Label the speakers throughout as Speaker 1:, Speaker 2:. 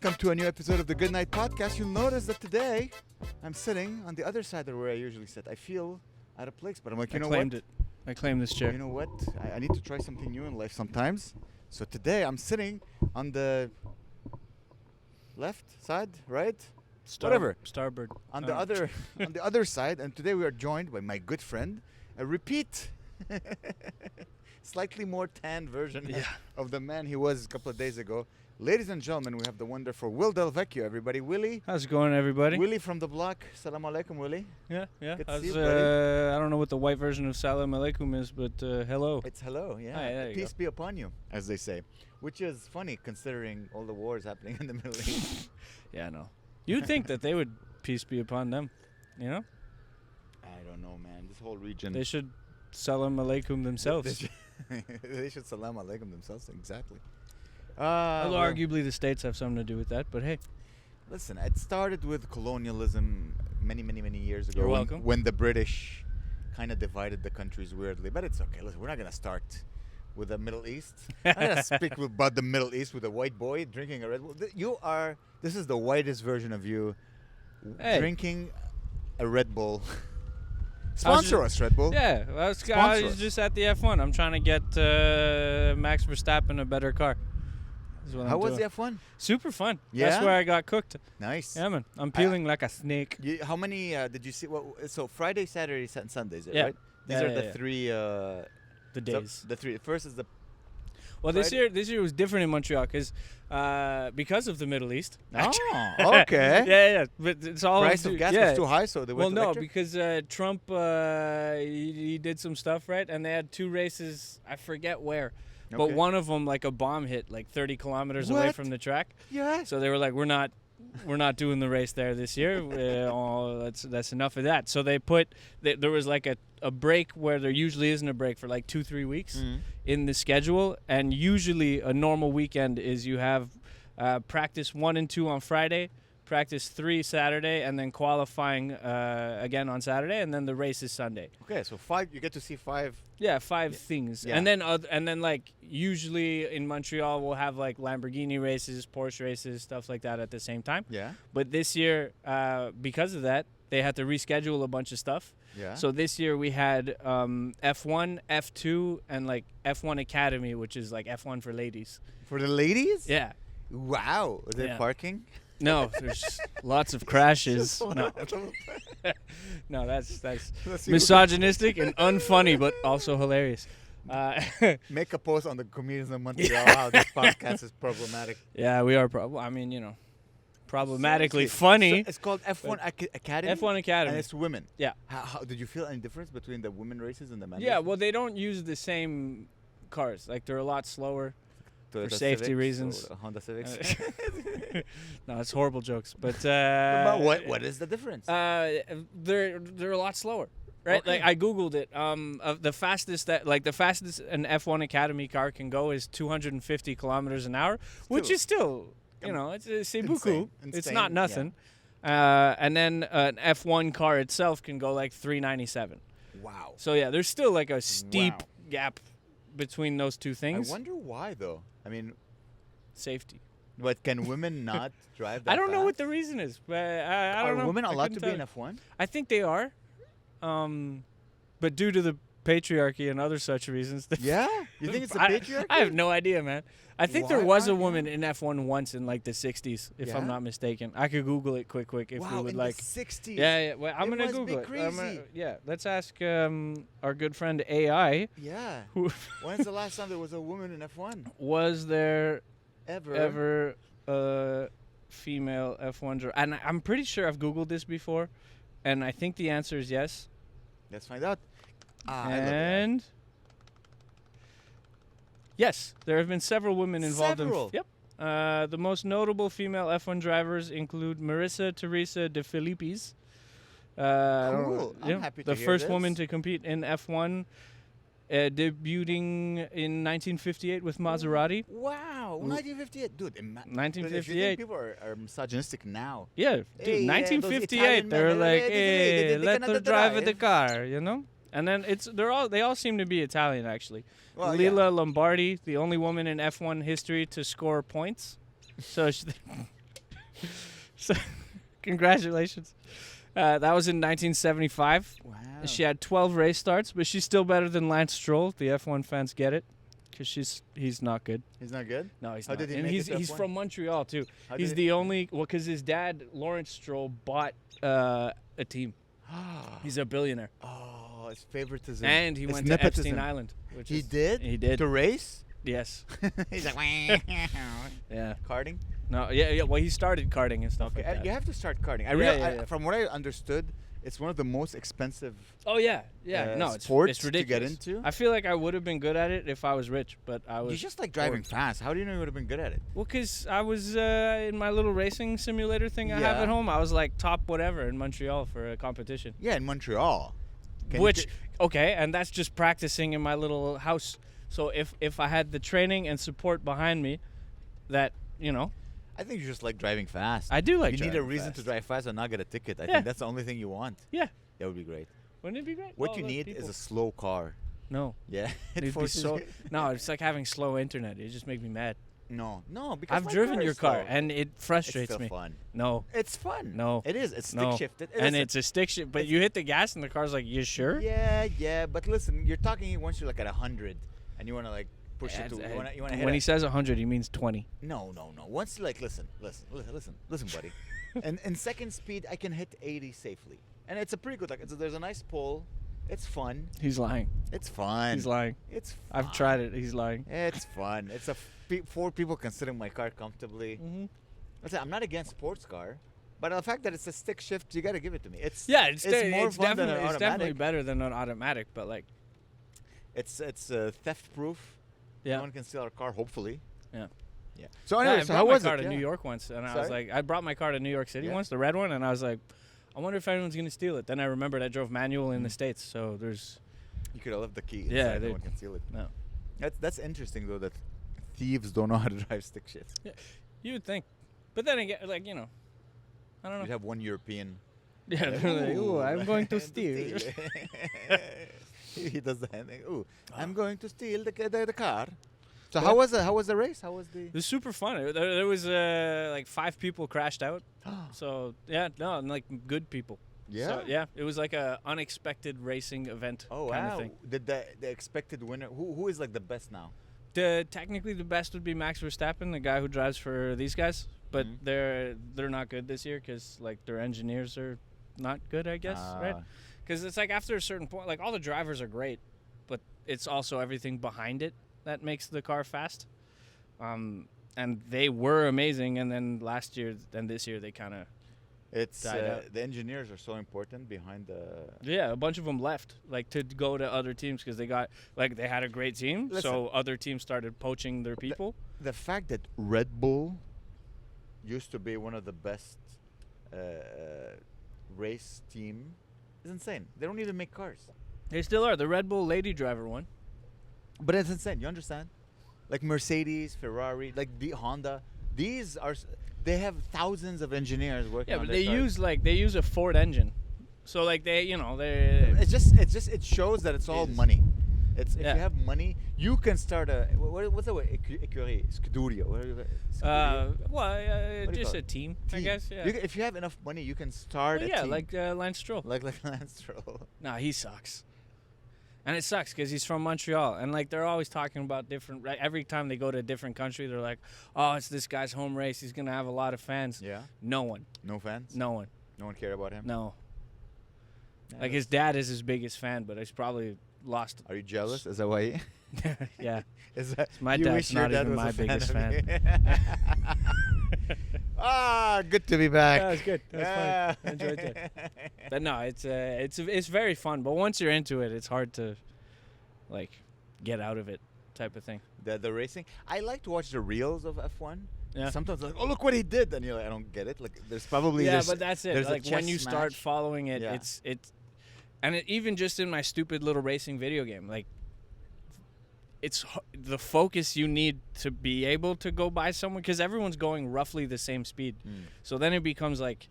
Speaker 1: Welcome to a new episode of the Good Night Podcast. You'll notice that today I'm sitting on the other side of where I usually sit. I feel out of place, but I'm like,
Speaker 2: I claimed this chair.
Speaker 1: You know what? I need to try something new in life sometimes. So today I'm sitting on the left side, right? Whatever.
Speaker 2: Starboard.
Speaker 1: On the other side, and today we are joined by my good friend, a repeat, slightly more tanned version of the man he was a couple of days ago. Ladies and gentlemen, we have the wonderful Will Del Vecchio, everybody. Willie.
Speaker 2: How's it going, everybody?
Speaker 1: Willie from the block. Salam alaikum, Willie.
Speaker 2: Yeah.
Speaker 1: Good to see you, buddy.
Speaker 2: I don't know what the white version of Salam alaikum is, but hello.
Speaker 1: It's hello, yeah.
Speaker 2: Hi, there you
Speaker 1: Peace
Speaker 2: go.
Speaker 1: be upon you, as they say. Which is funny considering all the wars happening in the Middle East.
Speaker 2: Yeah, I know. You'd think that they would peace be upon them, you know?
Speaker 1: I don't know, man. This whole region.
Speaker 2: They should Salam alaikum themselves.
Speaker 1: They should salam alaikum themselves, exactly.
Speaker 2: Although arguably the states have something to do with that, but hey.
Speaker 1: Listen, it started with colonialism many years ago.
Speaker 2: You're welcome.
Speaker 1: When the British kind of divided the countries weirdly. But it's okay. Listen, we're not going to start with the Middle East. I'm going to speak about the Middle East with a white boy drinking a Red Bull. This is the whitest version of you drinking a Red Bull. Sponsor us, Red Bull.
Speaker 2: Yeah, I was just at the F1. I'm trying to get Max Verstappen a better car.
Speaker 1: How was the F1?
Speaker 2: Super fun.
Speaker 1: Yeah?
Speaker 2: That's where I got cooked.
Speaker 1: Nice.
Speaker 2: Yeah, man. I'm peeling like a snake.
Speaker 1: How many did you see? So Friday, Saturday, and Sundays,
Speaker 2: Yeah.
Speaker 1: right? These are the three.
Speaker 2: The days.
Speaker 1: So the three. The first is the.
Speaker 2: Well, this year was different in Montreal because of the Middle East.
Speaker 1: Oh, okay.
Speaker 2: yeah. But it's all
Speaker 1: price of gas was too high, so they went electric?
Speaker 2: Because Trump he did some stuff, right? And they had two races. I forget where.
Speaker 1: Okay.
Speaker 2: But one of them, like a bomb hit, like 30 kilometers away from the track.
Speaker 1: Yeah.
Speaker 2: So they were like, we're not doing the race there this year. That's enough of that. So there was like a break where there usually isn't a break for like 2-3 weeks in the schedule. And usually a normal weekend is you have practice 1 and 2 on Friday, practice 3 Saturday, and then qualifying again on Saturday, and then the race is Sunday.
Speaker 1: Okay, so 5. You get to see 5.
Speaker 2: Yeah, 5 things,
Speaker 1: Yeah.
Speaker 2: and then like usually in Montreal we'll have like Lamborghini races, Porsche races, stuff like that at the same time.
Speaker 1: Yeah.
Speaker 2: But this year, because of that, they had to reschedule a bunch of stuff.
Speaker 1: Yeah.
Speaker 2: So this year we had F1, F2, and like F1 Academy, which is like F1 for ladies.
Speaker 1: For the ladies?
Speaker 2: Yeah.
Speaker 1: Wow. Is there
Speaker 2: Yeah.
Speaker 1: parking?
Speaker 2: No, there's lots of crashes. No, no, that's misogynistic and unfunny, but also hilarious.
Speaker 1: Make a post on the comedians in Montreal how this podcast is problematic.
Speaker 2: Yeah, we are. Problematically funny.
Speaker 1: So it's called F1 Academy.
Speaker 2: F1 Academy.
Speaker 1: And it's women.
Speaker 2: Yeah.
Speaker 1: How did you feel any difference between the women races and the men?
Speaker 2: Yeah.
Speaker 1: races?
Speaker 2: Well, they don't use the same cars. Like they're a lot slower.
Speaker 1: Toyota
Speaker 2: for safety
Speaker 1: Civics
Speaker 2: reasons.
Speaker 1: or Honda Civics.
Speaker 2: No, it's horrible jokes. But
Speaker 1: But what is the difference?
Speaker 2: they're a lot slower. Right,
Speaker 1: Okay.
Speaker 2: like I googled it. The fastest an F1 Academy car can go is 250 kilometers an hour, which is still, c'est beaucoup. It's not nothing. Yeah. And then an F1 car itself can go like 397.
Speaker 1: Wow.
Speaker 2: So yeah, there's still like a steep gap between those two things.
Speaker 1: I wonder why though. I mean,
Speaker 2: safety.
Speaker 1: But can women not drive that
Speaker 2: I don't know
Speaker 1: fast?
Speaker 2: what the reason is, but I don't know.
Speaker 1: Are women
Speaker 2: I
Speaker 1: allowed to
Speaker 2: couldn't
Speaker 1: be in
Speaker 2: tell you.
Speaker 1: F1?
Speaker 2: I think they are, but due to the patriarchy and other such reasons.
Speaker 1: Yeah? You think it's the patriarchy?
Speaker 2: I have no idea, man. I think there
Speaker 1: Why
Speaker 2: was a
Speaker 1: not?
Speaker 2: woman in F1 once in like the 60s, if I'm
Speaker 1: Yeah?
Speaker 2: not mistaken. I could Google it quick if we would
Speaker 1: in
Speaker 2: like.
Speaker 1: the 60s.
Speaker 2: Yeah. Well, I'm
Speaker 1: It
Speaker 2: gonna
Speaker 1: must be
Speaker 2: Google it.
Speaker 1: crazy.
Speaker 2: Let's ask our good friend AI.
Speaker 1: Yeah.
Speaker 2: Who
Speaker 1: When's the last time there was a woman in F1?
Speaker 2: was there
Speaker 1: Ever?
Speaker 2: a female F1 driver? And I'm pretty sure I've Googled this before, and I think the answer is yes.
Speaker 1: Let's find out.
Speaker 2: And yes, there have been several women involved.
Speaker 1: Several?
Speaker 2: Yep. The most notable female F1 drivers include Marissa Teresa de Filippis.
Speaker 1: Cool. I'm happy to
Speaker 2: the
Speaker 1: hear
Speaker 2: first
Speaker 1: this.
Speaker 2: woman to compete in F1, debuting in 1958 with Maserati.
Speaker 1: Wow. 1958. Dude,
Speaker 2: 1958.
Speaker 1: People are misogynistic now.
Speaker 2: Yeah, dude,
Speaker 1: Hey, those
Speaker 2: 1958.
Speaker 1: Italian
Speaker 2: They were
Speaker 1: men,
Speaker 2: like,
Speaker 1: they
Speaker 2: hey, let
Speaker 1: cannot
Speaker 2: her drive
Speaker 1: drive.
Speaker 2: the car, you know. And then they all seem to be Italian actually.
Speaker 1: Well,
Speaker 2: Lila Lombardi, the only woman in F1 history to score points. So So, congratulations. That was in 1975.
Speaker 1: Wow.
Speaker 2: She had 12 race starts, but she's still better than Lance Stroll. The F1 fans get it, because he's not good.
Speaker 1: He's not good?
Speaker 2: No, he's
Speaker 1: How
Speaker 2: not.
Speaker 1: did he
Speaker 2: And
Speaker 1: make
Speaker 2: he's
Speaker 1: it to
Speaker 2: he's
Speaker 1: F1?
Speaker 2: from Montreal too.
Speaker 1: How
Speaker 2: He's
Speaker 1: did
Speaker 2: the only because his dad Lawrence Stroll bought a team. He's a billionaire,
Speaker 1: Oh, it's favoritism.
Speaker 2: and he
Speaker 1: It's
Speaker 2: went to
Speaker 1: nepotism.
Speaker 2: Epstein Island. Which
Speaker 1: He
Speaker 2: is,
Speaker 1: did?
Speaker 2: He did.
Speaker 1: To race?
Speaker 2: Yes.
Speaker 1: He's like,
Speaker 2: Yeah.
Speaker 1: karting?
Speaker 2: No. Yeah. Well, he started karting and stuff
Speaker 1: Okay,
Speaker 2: like that.
Speaker 1: you have to start karting.
Speaker 2: Yeah.
Speaker 1: From what I understood, it's one of the most expensive
Speaker 2: Oh yeah. No,
Speaker 1: sports
Speaker 2: it's ridiculous.
Speaker 1: to get into.
Speaker 2: I feel like I would have been good at it if I was rich, but I was.
Speaker 1: You just like driving fast. How do you know you would have been good at it?
Speaker 2: Well, because I was in my little racing simulator thing I have
Speaker 1: Yeah.
Speaker 2: at home. I was like top whatever in Montreal for a competition.
Speaker 1: Yeah, in Montreal.
Speaker 2: Okay, and that's just practicing in my little house. So if I had the training and support behind me, that,
Speaker 1: I think you just like driving fast.
Speaker 2: I do like
Speaker 1: You need a
Speaker 2: driving
Speaker 1: reason
Speaker 2: fast.
Speaker 1: to drive fast and not get a ticket. I
Speaker 2: Yeah.
Speaker 1: think that's the only thing you want.
Speaker 2: Yeah.
Speaker 1: That would be great.
Speaker 2: Wouldn't it be great?
Speaker 1: What
Speaker 2: All
Speaker 1: you
Speaker 2: those
Speaker 1: need
Speaker 2: people.
Speaker 1: is a slow car.
Speaker 2: No.
Speaker 1: Yeah.
Speaker 2: It'd be so. No, it's like having slow internet. It just makes me mad.
Speaker 1: No, because
Speaker 2: I've
Speaker 1: my
Speaker 2: driven
Speaker 1: car
Speaker 2: your
Speaker 1: is
Speaker 2: car,
Speaker 1: slow.
Speaker 2: and it
Speaker 1: It's
Speaker 2: frustrates
Speaker 1: still
Speaker 2: me.
Speaker 1: fun.
Speaker 2: No.
Speaker 1: It's fun.
Speaker 2: No.
Speaker 1: It is. It's
Speaker 2: No.
Speaker 1: stick shifted.
Speaker 2: And it's a stick shift, but you hit the gas and the car's like, you sure?
Speaker 1: Yeah. But listen, you're talking once you're like at 100, and you want to like push it to. You want to hit
Speaker 2: When
Speaker 1: it.
Speaker 2: he says 100, he means 20.
Speaker 1: No. Once you like listen, buddy. and in second speed, I can hit 80 safely, and it's a pretty good. Like there's a nice pull. It's fun.
Speaker 2: He's lying.
Speaker 1: It's fun.
Speaker 2: He's lying.
Speaker 1: It's. Fun.
Speaker 2: I've tried it. He's lying.
Speaker 1: It's fun. It's four people can sit in my car comfortably.
Speaker 2: Mm-hmm.
Speaker 1: Listen, I'm not against sports car, but the fact that it's a stick shift, you got to give it to me. It's
Speaker 2: Yeah,
Speaker 1: it's
Speaker 2: it's
Speaker 1: fun than an
Speaker 2: definitely
Speaker 1: automatic.
Speaker 2: better than an automatic, but like,
Speaker 1: It's theft proof.
Speaker 2: yeah.
Speaker 1: No one can steal our car, hopefully.
Speaker 2: Yeah.
Speaker 1: So
Speaker 2: No,
Speaker 1: anyway,
Speaker 2: I
Speaker 1: so
Speaker 2: brought
Speaker 1: how
Speaker 2: my
Speaker 1: was
Speaker 2: car
Speaker 1: it?
Speaker 2: to
Speaker 1: Yeah.
Speaker 2: New York once, and I was
Speaker 1: Sorry?
Speaker 2: like, I brought my car to New York City
Speaker 1: Yeah.
Speaker 2: once, the red one, and I was like, I wonder if anyone's gonna steal it. Then I remembered I drove manual in the States, so there's.
Speaker 1: You could have left the key.
Speaker 2: Yeah,
Speaker 1: inside, no
Speaker 2: they-
Speaker 1: one can steal it.
Speaker 2: No.
Speaker 1: That's interesting though that thieves don't know how to drive stick shifts.
Speaker 2: You would think, but then again, like I don't know.
Speaker 1: You'd have one European.
Speaker 2: Yeah, they're like, ooh, I'm going to steal.
Speaker 1: He does the hand thing. Ooh, I'm going to steal the car. So how was the race? How was the?
Speaker 2: It was super fun. There was like 5 people crashed out. So yeah, no, and like good people.
Speaker 1: Yeah.
Speaker 2: So, yeah, it was like a unexpected racing event
Speaker 1: Oh
Speaker 2: kind
Speaker 1: wow!
Speaker 2: of thing.
Speaker 1: Did the expected winner? Who is like the best now?
Speaker 2: Technically, the best would be Max Verstappen, the guy who drives for these guys. But
Speaker 1: Mhm.
Speaker 2: they're not good this year because like their engineers are not good, I guess, right?
Speaker 1: Ah.
Speaker 2: Because it's like after a certain point, like all the drivers are great, but it's also everything behind it that makes the car fast. And they were amazing, and then last year and this year they kind of
Speaker 1: It's
Speaker 2: died out.
Speaker 1: the engineers are so important behind the.
Speaker 2: a bunch of them left like to go to other teams because they had a great team,
Speaker 1: Listen.
Speaker 2: so other teams started poaching their people.
Speaker 1: The fact that Red Bull used to be one of the best race team is insane. They don't even make cars.
Speaker 2: They still are. The Red Bull lady driver one.
Speaker 1: But it's insane. You understand? Like Mercedes, Ferrari, like the Honda. These are. They have thousands of engineers working.
Speaker 2: Yeah,
Speaker 1: on
Speaker 2: but
Speaker 1: their cars.
Speaker 2: they use a Ford engine, so like they
Speaker 1: It shows that it's all
Speaker 2: It is.
Speaker 1: money. If
Speaker 2: Yeah.
Speaker 1: you have money, you can start what's the word? Écurie, Scuderia. What do you Scuderia? do you
Speaker 2: just
Speaker 1: call
Speaker 2: a
Speaker 1: it?
Speaker 2: team, I
Speaker 1: Team.
Speaker 2: guess. Yeah.
Speaker 1: If you have enough money, you can start
Speaker 2: Well,
Speaker 1: a team.
Speaker 2: like Lance Stroll.
Speaker 1: like Lance Stroll.
Speaker 2: Nah, he sucks. And it sucks because he's from Montreal, and like they're always talking about different. Like, every time they go to a different country, they're like, "Oh, it's this guy's home race. He's gonna have a lot of fans."
Speaker 1: Yeah.
Speaker 2: No one,
Speaker 1: No fans.
Speaker 2: no one,
Speaker 1: No one care about him.
Speaker 2: no.
Speaker 1: Yeah,
Speaker 2: Like his dad is his biggest fan, but he's probably lost.
Speaker 1: Are you jealous? Is that why?
Speaker 2: Yeah,
Speaker 1: Is that
Speaker 2: My
Speaker 1: you
Speaker 2: dad's
Speaker 1: wish your
Speaker 2: not
Speaker 1: dad
Speaker 2: even
Speaker 1: was
Speaker 2: my
Speaker 1: a fan
Speaker 2: biggest
Speaker 1: of
Speaker 2: fan.
Speaker 1: you? Good to be back.
Speaker 2: that was good. That was funny. I enjoyed it. But no, it's very fun. But once you're into it, it's hard to like get out of it, type of thing.
Speaker 1: The racing. I like to watch the reels of F1.
Speaker 2: Yeah.
Speaker 1: Sometimes like, oh look what he did, and you're like, I don't get it. Like there's probably
Speaker 2: Yeah,
Speaker 1: this-
Speaker 2: but that's it.
Speaker 1: there's a
Speaker 2: Like when
Speaker 1: chess
Speaker 2: you start
Speaker 1: match.
Speaker 2: following it,
Speaker 1: Yeah.
Speaker 2: it's and even just in my stupid little racing video game, like it's the focus you need to be able to go by someone because everyone's going roughly the same speed.
Speaker 1: Mm.
Speaker 2: So then it becomes like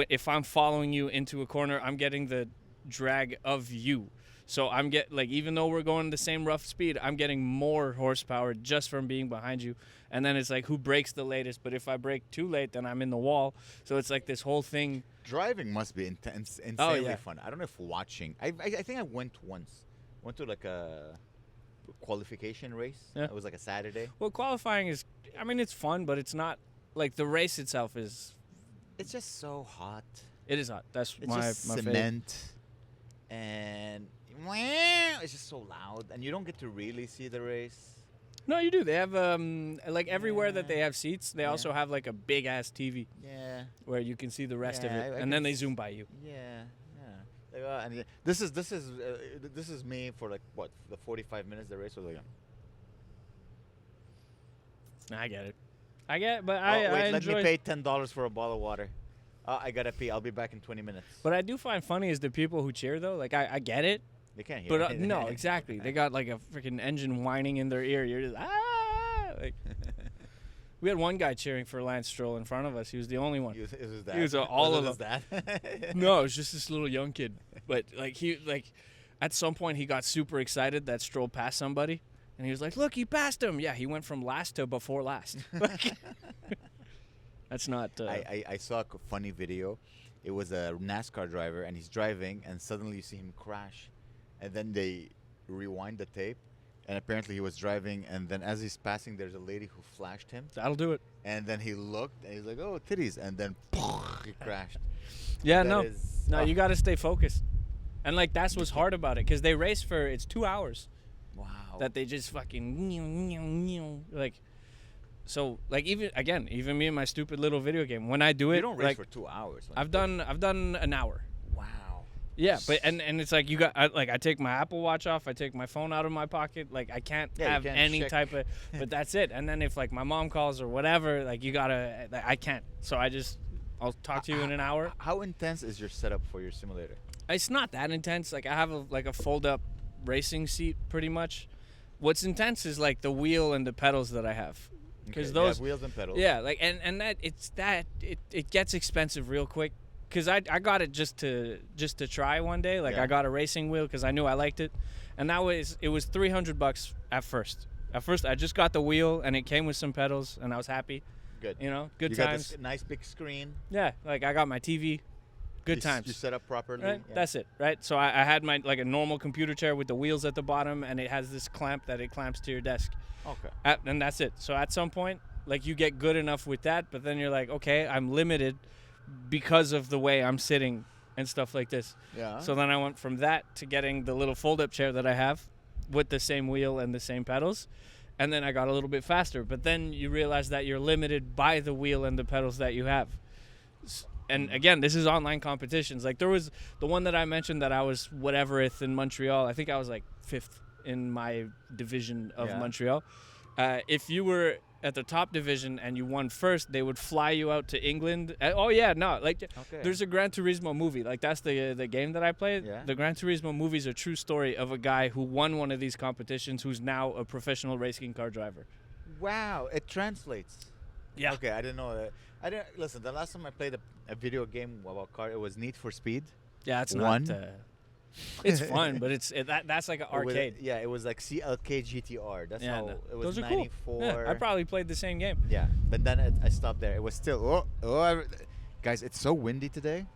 Speaker 2: if I'm following you into a corner, I'm getting the drag of you. So I'm even though we're going the same rough speed, I'm getting more horsepower just from being behind you. And then it's like, who brakes the latest? But if I brake too late, then I'm in the wall. So it's like this whole thing.
Speaker 1: Driving must be insanely fun. I don't know if watching. I think I went once. Went to like a qualification race.
Speaker 2: Yeah.
Speaker 1: It was like a Saturday.
Speaker 2: Well, qualifying is, I mean, it's fun, but it's not like the race itself is.
Speaker 1: It's just so hot.
Speaker 2: It is hot. That's
Speaker 1: It's
Speaker 2: my
Speaker 1: just
Speaker 2: favorite.
Speaker 1: cement, and it's just so loud, and you don't get to really see the race.
Speaker 2: No, you do. They have like everywhere that
Speaker 1: Yeah.
Speaker 2: they have seats, they
Speaker 1: Yeah.
Speaker 2: also have like a big ass TV
Speaker 1: Yeah,
Speaker 2: where you can see the rest of
Speaker 1: Yeah,
Speaker 2: it,
Speaker 1: I
Speaker 2: and then
Speaker 1: can
Speaker 2: they
Speaker 1: s-
Speaker 2: zoom by you.
Speaker 1: yeah. And this is me for like what, the 45 minutes the race was like.
Speaker 2: I get it. But
Speaker 1: Oh,
Speaker 2: I
Speaker 1: wait, let
Speaker 2: enjoy.
Speaker 1: me pay $10 for a bottle of water. I gotta pee. I'll be back in 20 minutes.
Speaker 2: But I do find funny is the people who cheer though. Like I get it,
Speaker 1: They can't hear.
Speaker 2: but
Speaker 1: it.
Speaker 2: no, exactly. They got like a freaking engine whining in their ear. You're just like. We had one guy cheering for Lance Stroll in front of us. He was the only one.
Speaker 1: It was that.
Speaker 2: He was all
Speaker 1: Was
Speaker 2: of
Speaker 1: it his dad?
Speaker 2: No, it was just this little young kid. But at some point he got super excited that Stroll passed somebody, and he was like, "Look, he passed him." Yeah, he went from last to before last. Like, that's not.
Speaker 1: I saw a funny video. It was a NASCAR driver, and he's driving, and suddenly you see him crash, and then they rewind the tape, and apparently he was driving, and then as he's passing, there's a lady who flashed him,
Speaker 2: That'll do it.
Speaker 1: and then he looked, and he's like, "Oh, titties," and then he crashed.
Speaker 2: Yeah,
Speaker 1: That
Speaker 2: no,
Speaker 1: is-
Speaker 2: no,
Speaker 1: oh,
Speaker 2: you got to stay focused. And like that's what's hard about it, because they race for it's 2 hours
Speaker 1: wow.
Speaker 2: that they just fucking like. So like even me and my stupid little video game, when I do it,
Speaker 1: you don't race
Speaker 2: like
Speaker 1: for 2 hours. when
Speaker 2: I've
Speaker 1: you
Speaker 2: done an hour.
Speaker 1: Wow.
Speaker 2: Yeah, but and it's like I take my Apple Watch off, I take my phone out of my pocket, like I can't
Speaker 1: Yeah, you
Speaker 2: have
Speaker 1: can't
Speaker 2: any
Speaker 1: check.
Speaker 2: type of, but that's it. And then if like my mom calls or whatever, like I can't. So I'll talk to you in an hour.
Speaker 1: How intense is your setup for your simulator?
Speaker 2: It's not that intense. Like I have a fold up racing seat pretty much. What's intense is like the wheel and the pedals that I have. Because
Speaker 1: Okay, you have
Speaker 2: those
Speaker 1: wheels and pedals.
Speaker 2: yeah, like and that it gets expensive real quick. Cause I got it just to try one day. Like
Speaker 1: Yeah.
Speaker 2: I got a racing wheel because I knew I liked it, and it was $300 at first. At first I just got the wheel and it came with some pedals and I was happy.
Speaker 1: Good.
Speaker 2: You know, good
Speaker 1: you
Speaker 2: times.
Speaker 1: got this nice big screen.
Speaker 2: Yeah, like I got my TV. Good
Speaker 1: You
Speaker 2: times.
Speaker 1: set up properly.
Speaker 2: Right?
Speaker 1: Yeah.
Speaker 2: That's it, right? So I had my like a normal computer chair with the wheels at the bottom, and it has this clamp that it clamps to your desk,
Speaker 1: Okay.
Speaker 2: and that's it. So at some point, like you get good enough with that, but then you're like, okay, I'm limited because of the way I'm sitting and stuff like this.
Speaker 1: Yeah.
Speaker 2: So then I went from that to getting the little fold-up chair that I have with the same wheel and the same pedals, and then I got a little bit faster. But then you realize that you're limited by the wheel and the pedals that you have. And again, this is online competitions. Like there was the one that I mentioned that I was whateverth in Montreal. I think I was like 5th in my division of
Speaker 1: Yeah.
Speaker 2: Montreal. If you were at the top division and you won first, they would fly you out to England.
Speaker 1: Okay.
Speaker 2: There's a Gran Turismo movie. Like that's the game that I played.
Speaker 1: Yeah.
Speaker 2: The Gran Turismo movie is a true story of a guy who won one of these competitions who's now a professional racing car driver.
Speaker 1: Wow, it translates.
Speaker 2: Yeah.
Speaker 1: Okay, I didn't know that. I didn't listen. The last time I played a video game about car, it was Need for Speed.
Speaker 2: Yeah, it's
Speaker 1: One.
Speaker 2: not. It's fun, but that's like an
Speaker 1: It was-
Speaker 2: arcade.
Speaker 1: yeah, it was like CLK GTR. That's
Speaker 2: Yeah,
Speaker 1: how
Speaker 2: no.
Speaker 1: it was.
Speaker 2: Those are cool.
Speaker 1: 94.
Speaker 2: Yeah, I probably played the same game.
Speaker 1: Yeah, but then I stopped there. It was still guys, it's so windy today.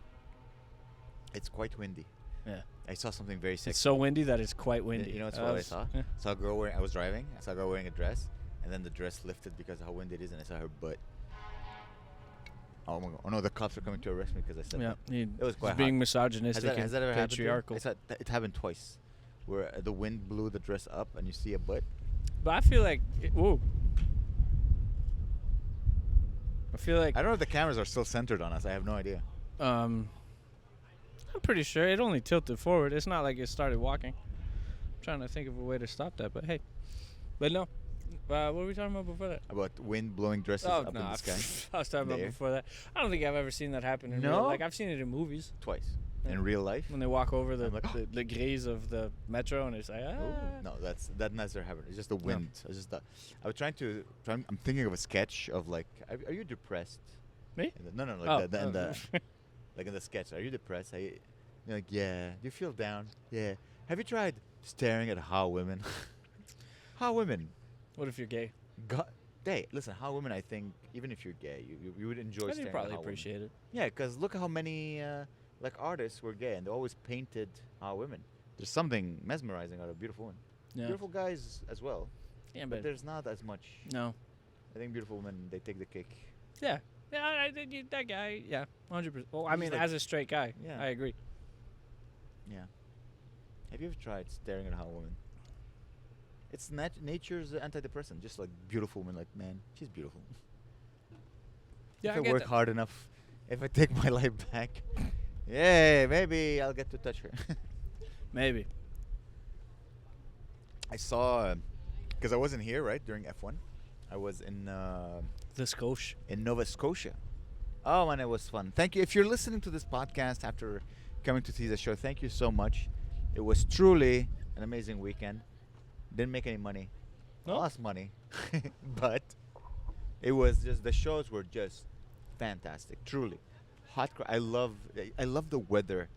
Speaker 1: It's quite windy.
Speaker 2: Yeah.
Speaker 1: I saw something very sick.
Speaker 2: It's so windy that it's quite windy.
Speaker 1: You know what's what I
Speaker 2: was-
Speaker 1: saw?
Speaker 2: yeah.
Speaker 1: Saw a girl wearing. I was driving. I saw a girl wearing a dress, and then the dress lifted because of how windy it is, and I saw her butt. Oh my god! Oh no, the cops are coming to arrest me because I said
Speaker 2: Yeah,
Speaker 1: that.
Speaker 2: it
Speaker 1: was quite
Speaker 2: being
Speaker 1: hot.
Speaker 2: misogynistic
Speaker 1: Has that
Speaker 2: and
Speaker 1: ever happened to you?
Speaker 2: patriarchal.
Speaker 1: It happened twice, where the wind blew the dress up and you see a butt.
Speaker 2: But I feel like, ooh. I feel like
Speaker 1: I don't know if the cameras are still centered on us. I have no idea.
Speaker 2: I'm pretty sure it only tilted forward. It's not like it started walking. I'm trying to think of a way to stop that, but hey. But no. What were we talking about before that?
Speaker 1: About wind blowing dresses
Speaker 2: Oh,
Speaker 1: up
Speaker 2: no.
Speaker 1: in the sky.
Speaker 2: I was talking
Speaker 1: In the
Speaker 2: about
Speaker 1: air.
Speaker 2: before that. I don't think I've ever seen that happen in real
Speaker 1: No?
Speaker 2: Like, I've seen it in movies.
Speaker 1: Twice.
Speaker 2: Yeah.
Speaker 1: In real life.
Speaker 2: When they walk over the
Speaker 1: I'm like,
Speaker 2: the grilles of the metro and it's like,
Speaker 1: Ooh,
Speaker 2: ah.
Speaker 1: no, that never happened. It's just the wind. It's just I was trying. I'm thinking of a sketch of like. Are you depressed?
Speaker 2: Me?
Speaker 1: No, like
Speaker 2: Oh,
Speaker 1: like in the sketch. Are you depressed? You're like, yeah. Do you feel down? Yeah. Have you tried staring at how women? How women?
Speaker 2: What if you're gay?
Speaker 1: Hey, listen, how women, I think, even if you're gay, you would enjoy
Speaker 2: I
Speaker 1: staring
Speaker 2: think
Speaker 1: at
Speaker 2: probably
Speaker 1: how women.
Speaker 2: appreciate it.
Speaker 1: Yeah, because look how many like artists were gay, and they always painted how women. There's something mesmerizing out of beautiful women.
Speaker 2: Yeah.
Speaker 1: Beautiful guys as well,
Speaker 2: Yeah,
Speaker 1: but
Speaker 2: but
Speaker 1: there's not as much.
Speaker 2: no.
Speaker 1: I think beautiful women, they take the cake.
Speaker 2: Yeah. Yeah, that guy, yeah, 100%. Well, I
Speaker 1: He's
Speaker 2: mean,
Speaker 1: like-
Speaker 2: as a straight guy,
Speaker 1: Yeah.
Speaker 2: I agree.
Speaker 1: Yeah. Have you ever tried staring at how women? It's nature's antidepressant, just like beautiful women. Like, man, she's beautiful.
Speaker 2: Yeah,
Speaker 1: if
Speaker 2: I
Speaker 1: I
Speaker 2: get
Speaker 1: work
Speaker 2: that.
Speaker 1: hard enough, if I take my life back, yeah, maybe I'll get to touch her.
Speaker 2: Maybe.
Speaker 1: I saw, because I wasn't here, right, during F1. I was in
Speaker 2: The Scotia.
Speaker 1: Nova Scotia. Oh, and it was fun. Thank you. If you're listening to this podcast after coming to see the show, thank you so much. It was truly an amazing weekend. Didn't make any money.
Speaker 2: No?
Speaker 1: Lost money. But it was just, the shows were just fantastic. Truly. I love the weather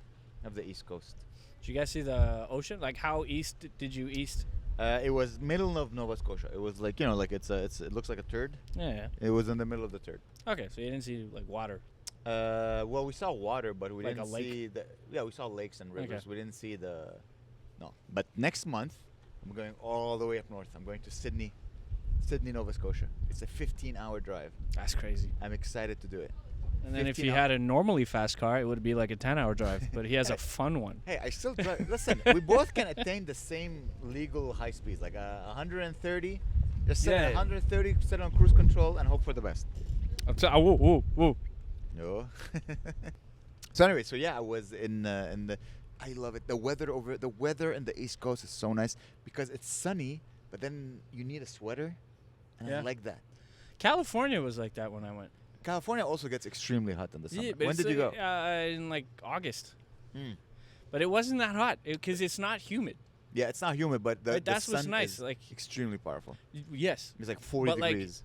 Speaker 1: of the East Coast.
Speaker 2: Did you guys see the ocean? Like, how east did you east?
Speaker 1: It was middle of Nova Scotia. It was like, like it looks like a turd.
Speaker 2: Yeah.
Speaker 1: It was in the middle of the turd.
Speaker 2: Okay, so you didn't see, like, water.
Speaker 1: Well, we saw water, but we
Speaker 2: Like
Speaker 1: didn't
Speaker 2: a lake?
Speaker 1: see the. Yeah, we saw lakes and rivers.
Speaker 2: Okay.
Speaker 1: We didn't see the. No, but next month, I'm going all the way up north. I'm going to Sydney, Nova Scotia. It's a 15-hour drive.
Speaker 2: That's crazy.
Speaker 1: I'm excited to do it.
Speaker 2: And then if
Speaker 1: 15
Speaker 2: he
Speaker 1: hou-
Speaker 2: had a normally fast car, it would be like a 10-hour drive. But he has a fun one.
Speaker 1: Hey, I still drive. Listen, we both can attain the same legal high speeds, like 130. Just set at
Speaker 2: Yeah.
Speaker 1: 130, set on cruise control, and hope for the best.
Speaker 2: Whoa, whoa, whoa.
Speaker 1: No. So anyway, so yeah, I was in the. I love it. The weather in the East Coast is so nice because it's sunny, but then you need a sweater, and I
Speaker 2: Yeah.
Speaker 1: like that.
Speaker 2: California was like that when I went.
Speaker 1: California also gets extremely hot in the summer.
Speaker 2: Yeah, but
Speaker 1: When
Speaker 2: it's
Speaker 1: did you go?
Speaker 2: like, in like August.
Speaker 1: Mm.
Speaker 2: But it wasn't that hot because it's not humid.
Speaker 1: Yeah, it's not humid, but the
Speaker 2: But that's
Speaker 1: sun
Speaker 2: what's nice.
Speaker 1: is
Speaker 2: Like,
Speaker 1: extremely powerful.
Speaker 2: yes,
Speaker 1: It's like 40
Speaker 2: But, like,
Speaker 1: degrees.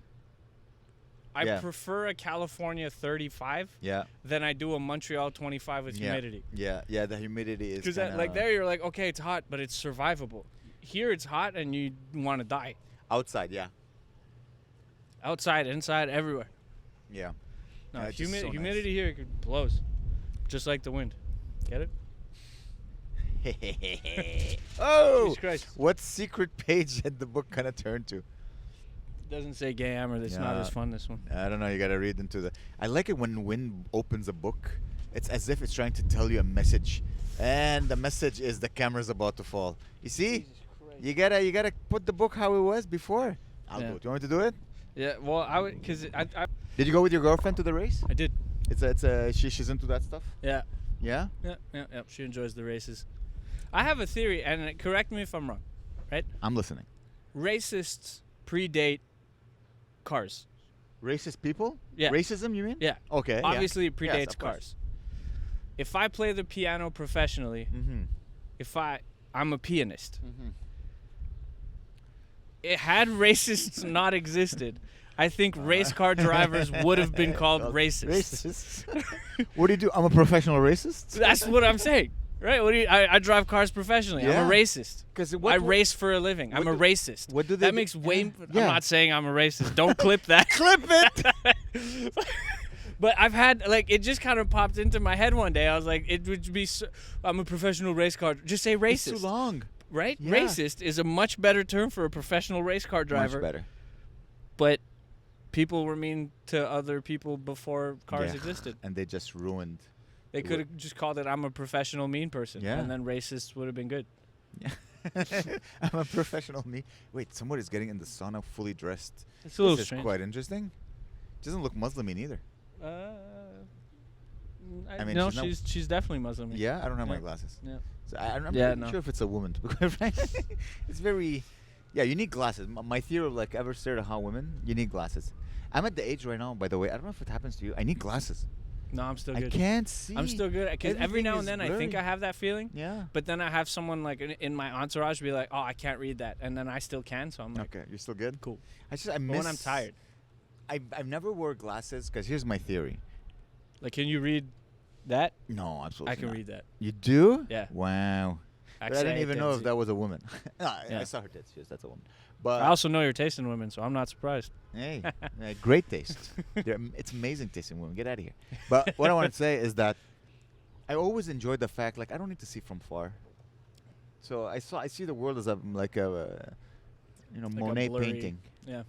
Speaker 2: I
Speaker 1: Yeah.
Speaker 2: prefer a California 35
Speaker 1: Yeah.
Speaker 2: than I do a Montreal 25 with humidity.
Speaker 1: Yeah. The humidity is.
Speaker 2: Because
Speaker 1: kinda
Speaker 2: like there, you're like, okay, it's hot, but it's survivable. Here, it's hot and you want to die.
Speaker 1: outside. Yeah.
Speaker 2: Outside, inside, everywhere.
Speaker 1: Yeah.
Speaker 2: No,
Speaker 1: Yeah, it's just so nice.
Speaker 2: humidity here it blows, just like the wind. Get it?
Speaker 1: Oh!
Speaker 2: Jesus Christ.
Speaker 1: What secret page had the book kind of turned to?
Speaker 2: Doesn't say gay Amer. That's not
Speaker 1: Yeah.
Speaker 2: as fun. This one.
Speaker 1: I don't know. You gotta read into the. I like it when Win opens a book. It's as if it's trying to tell you a message, and the message is the camera's about to fall. You see? You gotta put the book how it was before. I'll
Speaker 2: Yeah.
Speaker 1: do it. You want me to do it?
Speaker 2: Yeah. Well, I would because I
Speaker 1: Did you go with your girlfriend to the race?
Speaker 2: I did.
Speaker 1: She's into that stuff.
Speaker 2: Yeah.
Speaker 1: Yeah.
Speaker 2: Yeah. She enjoys the races. I have a theory, and correct me if I'm wrong. Right?
Speaker 1: I'm listening.
Speaker 2: Racists predate cars.
Speaker 1: Racist people?
Speaker 2: Yeah.
Speaker 1: Racism, you mean?
Speaker 2: Yeah.
Speaker 1: Okay.
Speaker 2: Obviously, it
Speaker 1: Yes,
Speaker 2: predates
Speaker 1: of course.
Speaker 2: cars. If I play the piano professionally,
Speaker 1: Mm-hmm.
Speaker 2: I'm a pianist.
Speaker 1: Mm-hmm.
Speaker 2: It had racists not existed, I think race car drivers would have been called racist.
Speaker 1: Racist. What do you do? I'm a professional racist.
Speaker 2: That's what I'm saying. Right? What do you, I drive cars professionally.
Speaker 1: Yeah.
Speaker 2: I'm a racist.
Speaker 1: 'Cause
Speaker 2: I race for a living. I'm a racist.
Speaker 1: what do they
Speaker 2: that
Speaker 1: do?
Speaker 2: makes way.
Speaker 1: Yeah.
Speaker 2: I'm not saying I'm a racist. Don't clip that.
Speaker 1: Clip it.
Speaker 2: But I've had like it just kind of popped into my head one day. I was like, it would be. I'm a professional race car. Just say racist.
Speaker 1: It's too long.
Speaker 2: Right?
Speaker 1: Yeah.
Speaker 2: Racist is a much better term for a professional race car driver.
Speaker 1: Much better.
Speaker 2: But people were mean to other people before cars
Speaker 1: Yeah.
Speaker 2: existed.
Speaker 1: And they just ruined.
Speaker 2: They could have just called it "I'm a professional mean person,"
Speaker 1: Yeah.
Speaker 2: and then racist would have been good.
Speaker 1: Yeah. I'm a professional me. Wait, somebody's getting in the sauna fully dressed.
Speaker 2: It's a little
Speaker 1: This is
Speaker 2: strange.
Speaker 1: quite interesting. Doesn't look Muslim-y neither. I mean,
Speaker 2: no,
Speaker 1: she's not-
Speaker 2: she's definitely Muslim.
Speaker 1: Yeah, I don't have my
Speaker 2: Yeah.
Speaker 1: glasses.
Speaker 2: Yeah.
Speaker 1: So I'm not
Speaker 2: Yeah,
Speaker 1: even
Speaker 2: no.
Speaker 1: sure if it's a woman, to be quite frank. It's very, yeah, you need glasses. My theory of like ever stared at how women, you need glasses. I'm at the age right now, by the way, I don't know if it happens to you. I need glasses.
Speaker 2: No, I'm still
Speaker 1: I
Speaker 2: good.
Speaker 1: can't see.
Speaker 2: I'm still good because every
Speaker 1: Everything
Speaker 2: now
Speaker 1: is
Speaker 2: and then I think
Speaker 1: blurry.
Speaker 2: I have that feeling,
Speaker 1: Yeah.
Speaker 2: but then I have someone like in my entourage be like, "Oh, I can't read that," and then I still can. So I'm like,
Speaker 1: Okay, you're still good?
Speaker 2: "Cool."
Speaker 1: I
Speaker 2: But
Speaker 1: miss.
Speaker 2: when I'm tired,
Speaker 1: I've never wore glasses because here's my theory.
Speaker 2: like, can you read that?
Speaker 1: No, absolutely
Speaker 2: I can
Speaker 1: not.
Speaker 2: read that.
Speaker 1: You do?
Speaker 2: Yeah.
Speaker 1: Wow. But I didn't even know if
Speaker 2: Accidenti.
Speaker 1: that was a woman. No,
Speaker 2: Yeah.
Speaker 1: I saw her tits. Yes, that's a woman. But
Speaker 2: I also know your taste in women, so I'm not surprised.
Speaker 1: hey, great taste. It's amazing taste in women. Get out of here. But what I want to say is that I always enjoyed the fact, like, I don't need to see from far. So I see the world as like a
Speaker 2: Like a
Speaker 1: Monet
Speaker 2: blurry-
Speaker 1: painting,
Speaker 2: Yeah.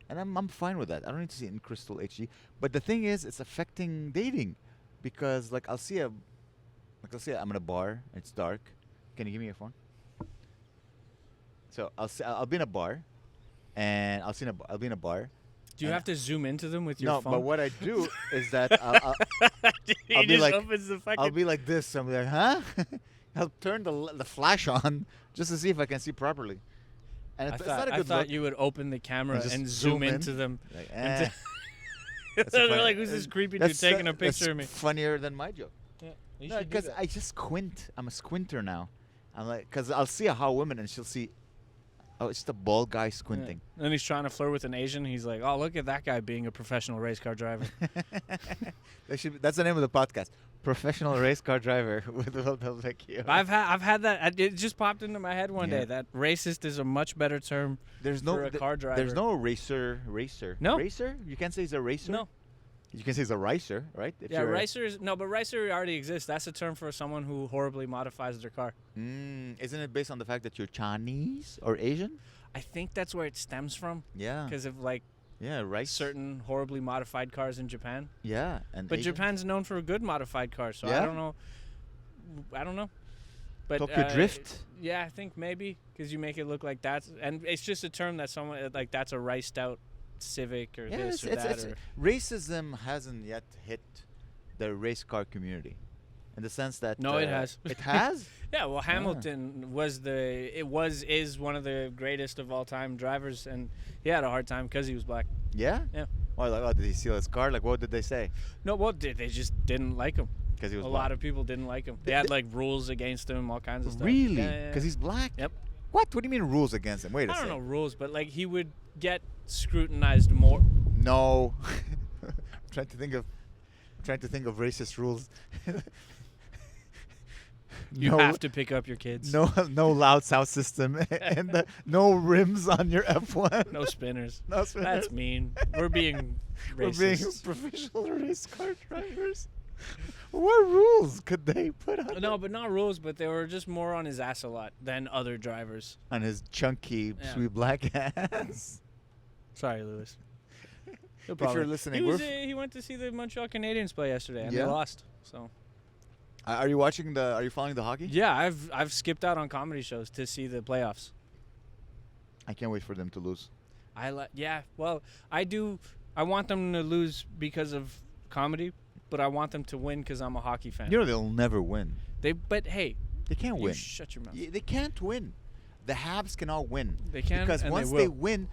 Speaker 1: and I'm fine with that. I don't need to see it in crystal HD. But the thing is, it's affecting dating, because like I'll see I'm in a bar. It's dark. Can you give me your phone? So I'll be in a bar, and I'll be in a bar.
Speaker 2: Do you
Speaker 1: And
Speaker 2: have to zoom into them with your
Speaker 1: No,
Speaker 2: phone?
Speaker 1: but what I do is that I'll
Speaker 2: He
Speaker 1: I'll be
Speaker 2: just
Speaker 1: like-
Speaker 2: opens the fucking.
Speaker 1: I'll be like this. I'll be like, huh? I'll turn the flash on just to see if I can see properly. And
Speaker 2: I
Speaker 1: it's not a
Speaker 2: thought,
Speaker 1: good
Speaker 2: I
Speaker 1: look.
Speaker 2: thought you would open the camera
Speaker 1: just
Speaker 2: and
Speaker 1: zoom
Speaker 2: zoom
Speaker 1: in.
Speaker 2: into them.
Speaker 1: Like,
Speaker 2: And
Speaker 1: eh. That's a
Speaker 2: They're
Speaker 1: funny-
Speaker 2: like, who's this creepy dude taking a picture
Speaker 1: that's
Speaker 2: of me?
Speaker 1: funnier than my joke.
Speaker 2: Yeah, you
Speaker 1: No,
Speaker 2: should do
Speaker 1: because
Speaker 2: that.
Speaker 1: I just squint. I'm a squinter now. I'm like, because I'll see a hot woman and she'll see, oh, it's just a bald guy
Speaker 2: Yeah.
Speaker 1: squinting.
Speaker 2: And he's trying to flirt with an Asian. He's like, oh, look at that guy being a professional race car driver.
Speaker 1: That's the name of the podcast. Professional race car driver with Will Del Vecchio.
Speaker 2: I've had that. It just popped into my head one
Speaker 1: Yeah.
Speaker 2: day that racist is a much better term
Speaker 1: There's no
Speaker 2: for a car driver.
Speaker 1: There's no racer.
Speaker 2: No.
Speaker 1: Racer? You can't say he's a racer?
Speaker 2: No.
Speaker 1: You can say he's a ricer, right? If
Speaker 2: Yeah,
Speaker 1: you're a-
Speaker 2: racers. No, but racer already exists. That's a term for someone who horribly modifies their car.
Speaker 1: Isn't it based on the fact that you're Chinese or Asian?
Speaker 2: I think that's where it stems from
Speaker 1: Yeah.
Speaker 2: because of like
Speaker 1: Yeah, right.
Speaker 2: certain horribly modified cars in Japan.
Speaker 1: Yeah, and
Speaker 2: But
Speaker 1: Asian.
Speaker 2: Japan's known for good modified cars, so
Speaker 1: Yeah?
Speaker 2: I don't know. But
Speaker 1: Tokyo Drift.
Speaker 2: Yeah, I think maybe because you make it look like that's, and it's just a term that someone like that's a riced out Civic or
Speaker 1: Yeah,
Speaker 2: this or that. Or,
Speaker 1: racism hasn't yet hit the race car community, in the sense that
Speaker 2: No, it has.
Speaker 1: It has.
Speaker 2: yeah, well, Hamilton is one of the greatest of all time drivers, and he had a hard time because he was black.
Speaker 1: Yeah.
Speaker 2: Yeah.
Speaker 1: Why? Like, oh, did he steal his car? Like, what did they say?
Speaker 2: No, well, they just didn't like him.
Speaker 1: Because he was
Speaker 2: A
Speaker 1: black.
Speaker 2: lot of people didn't like him. They had like rules against him, all kinds of stuff.
Speaker 1: Really?
Speaker 2: Yeah,
Speaker 1: Because he's black.
Speaker 2: Yep.
Speaker 1: What? What do you mean rules against him? Wait a
Speaker 2: I don't
Speaker 1: second.
Speaker 2: know rules, but like he would get scrutinized more.
Speaker 1: No. I'm trying to think of racist rules.
Speaker 2: You
Speaker 1: no,
Speaker 2: have to pick up your kids.
Speaker 1: no loud sound system and no rims on your F1.
Speaker 2: No spinners.
Speaker 1: No spinners.
Speaker 2: That's mean. We're being
Speaker 1: We're being
Speaker 2: racist.
Speaker 1: professional race car drivers. What rules could they put on
Speaker 2: No, but not rules, but they were just more on his ass a lot than other drivers.
Speaker 1: on his chunky,
Speaker 2: Yeah.
Speaker 1: sweet black ass?
Speaker 2: Sorry, Lewis. No
Speaker 1: If you're
Speaker 2: problem.
Speaker 1: listening,
Speaker 2: he went to see the Montreal Canadiens play yesterday, and
Speaker 1: Yeah?
Speaker 2: they lost. So
Speaker 1: Are you watching Are you following the hockey?
Speaker 2: yeah, I've skipped out on comedy shows to see the playoffs.
Speaker 1: I can't wait for them to lose.
Speaker 2: Yeah, well, I do. I want them to lose because of comedy, but I want them to win because I'm a hockey fan.
Speaker 1: You know they'll never win.
Speaker 2: But hey,
Speaker 1: They can't
Speaker 2: you
Speaker 1: win.
Speaker 2: shut your mouth.
Speaker 1: They can't win. The Habs cannot win.
Speaker 2: They can,
Speaker 1: because
Speaker 2: and
Speaker 1: once
Speaker 2: they
Speaker 1: they
Speaker 2: will.
Speaker 1: win,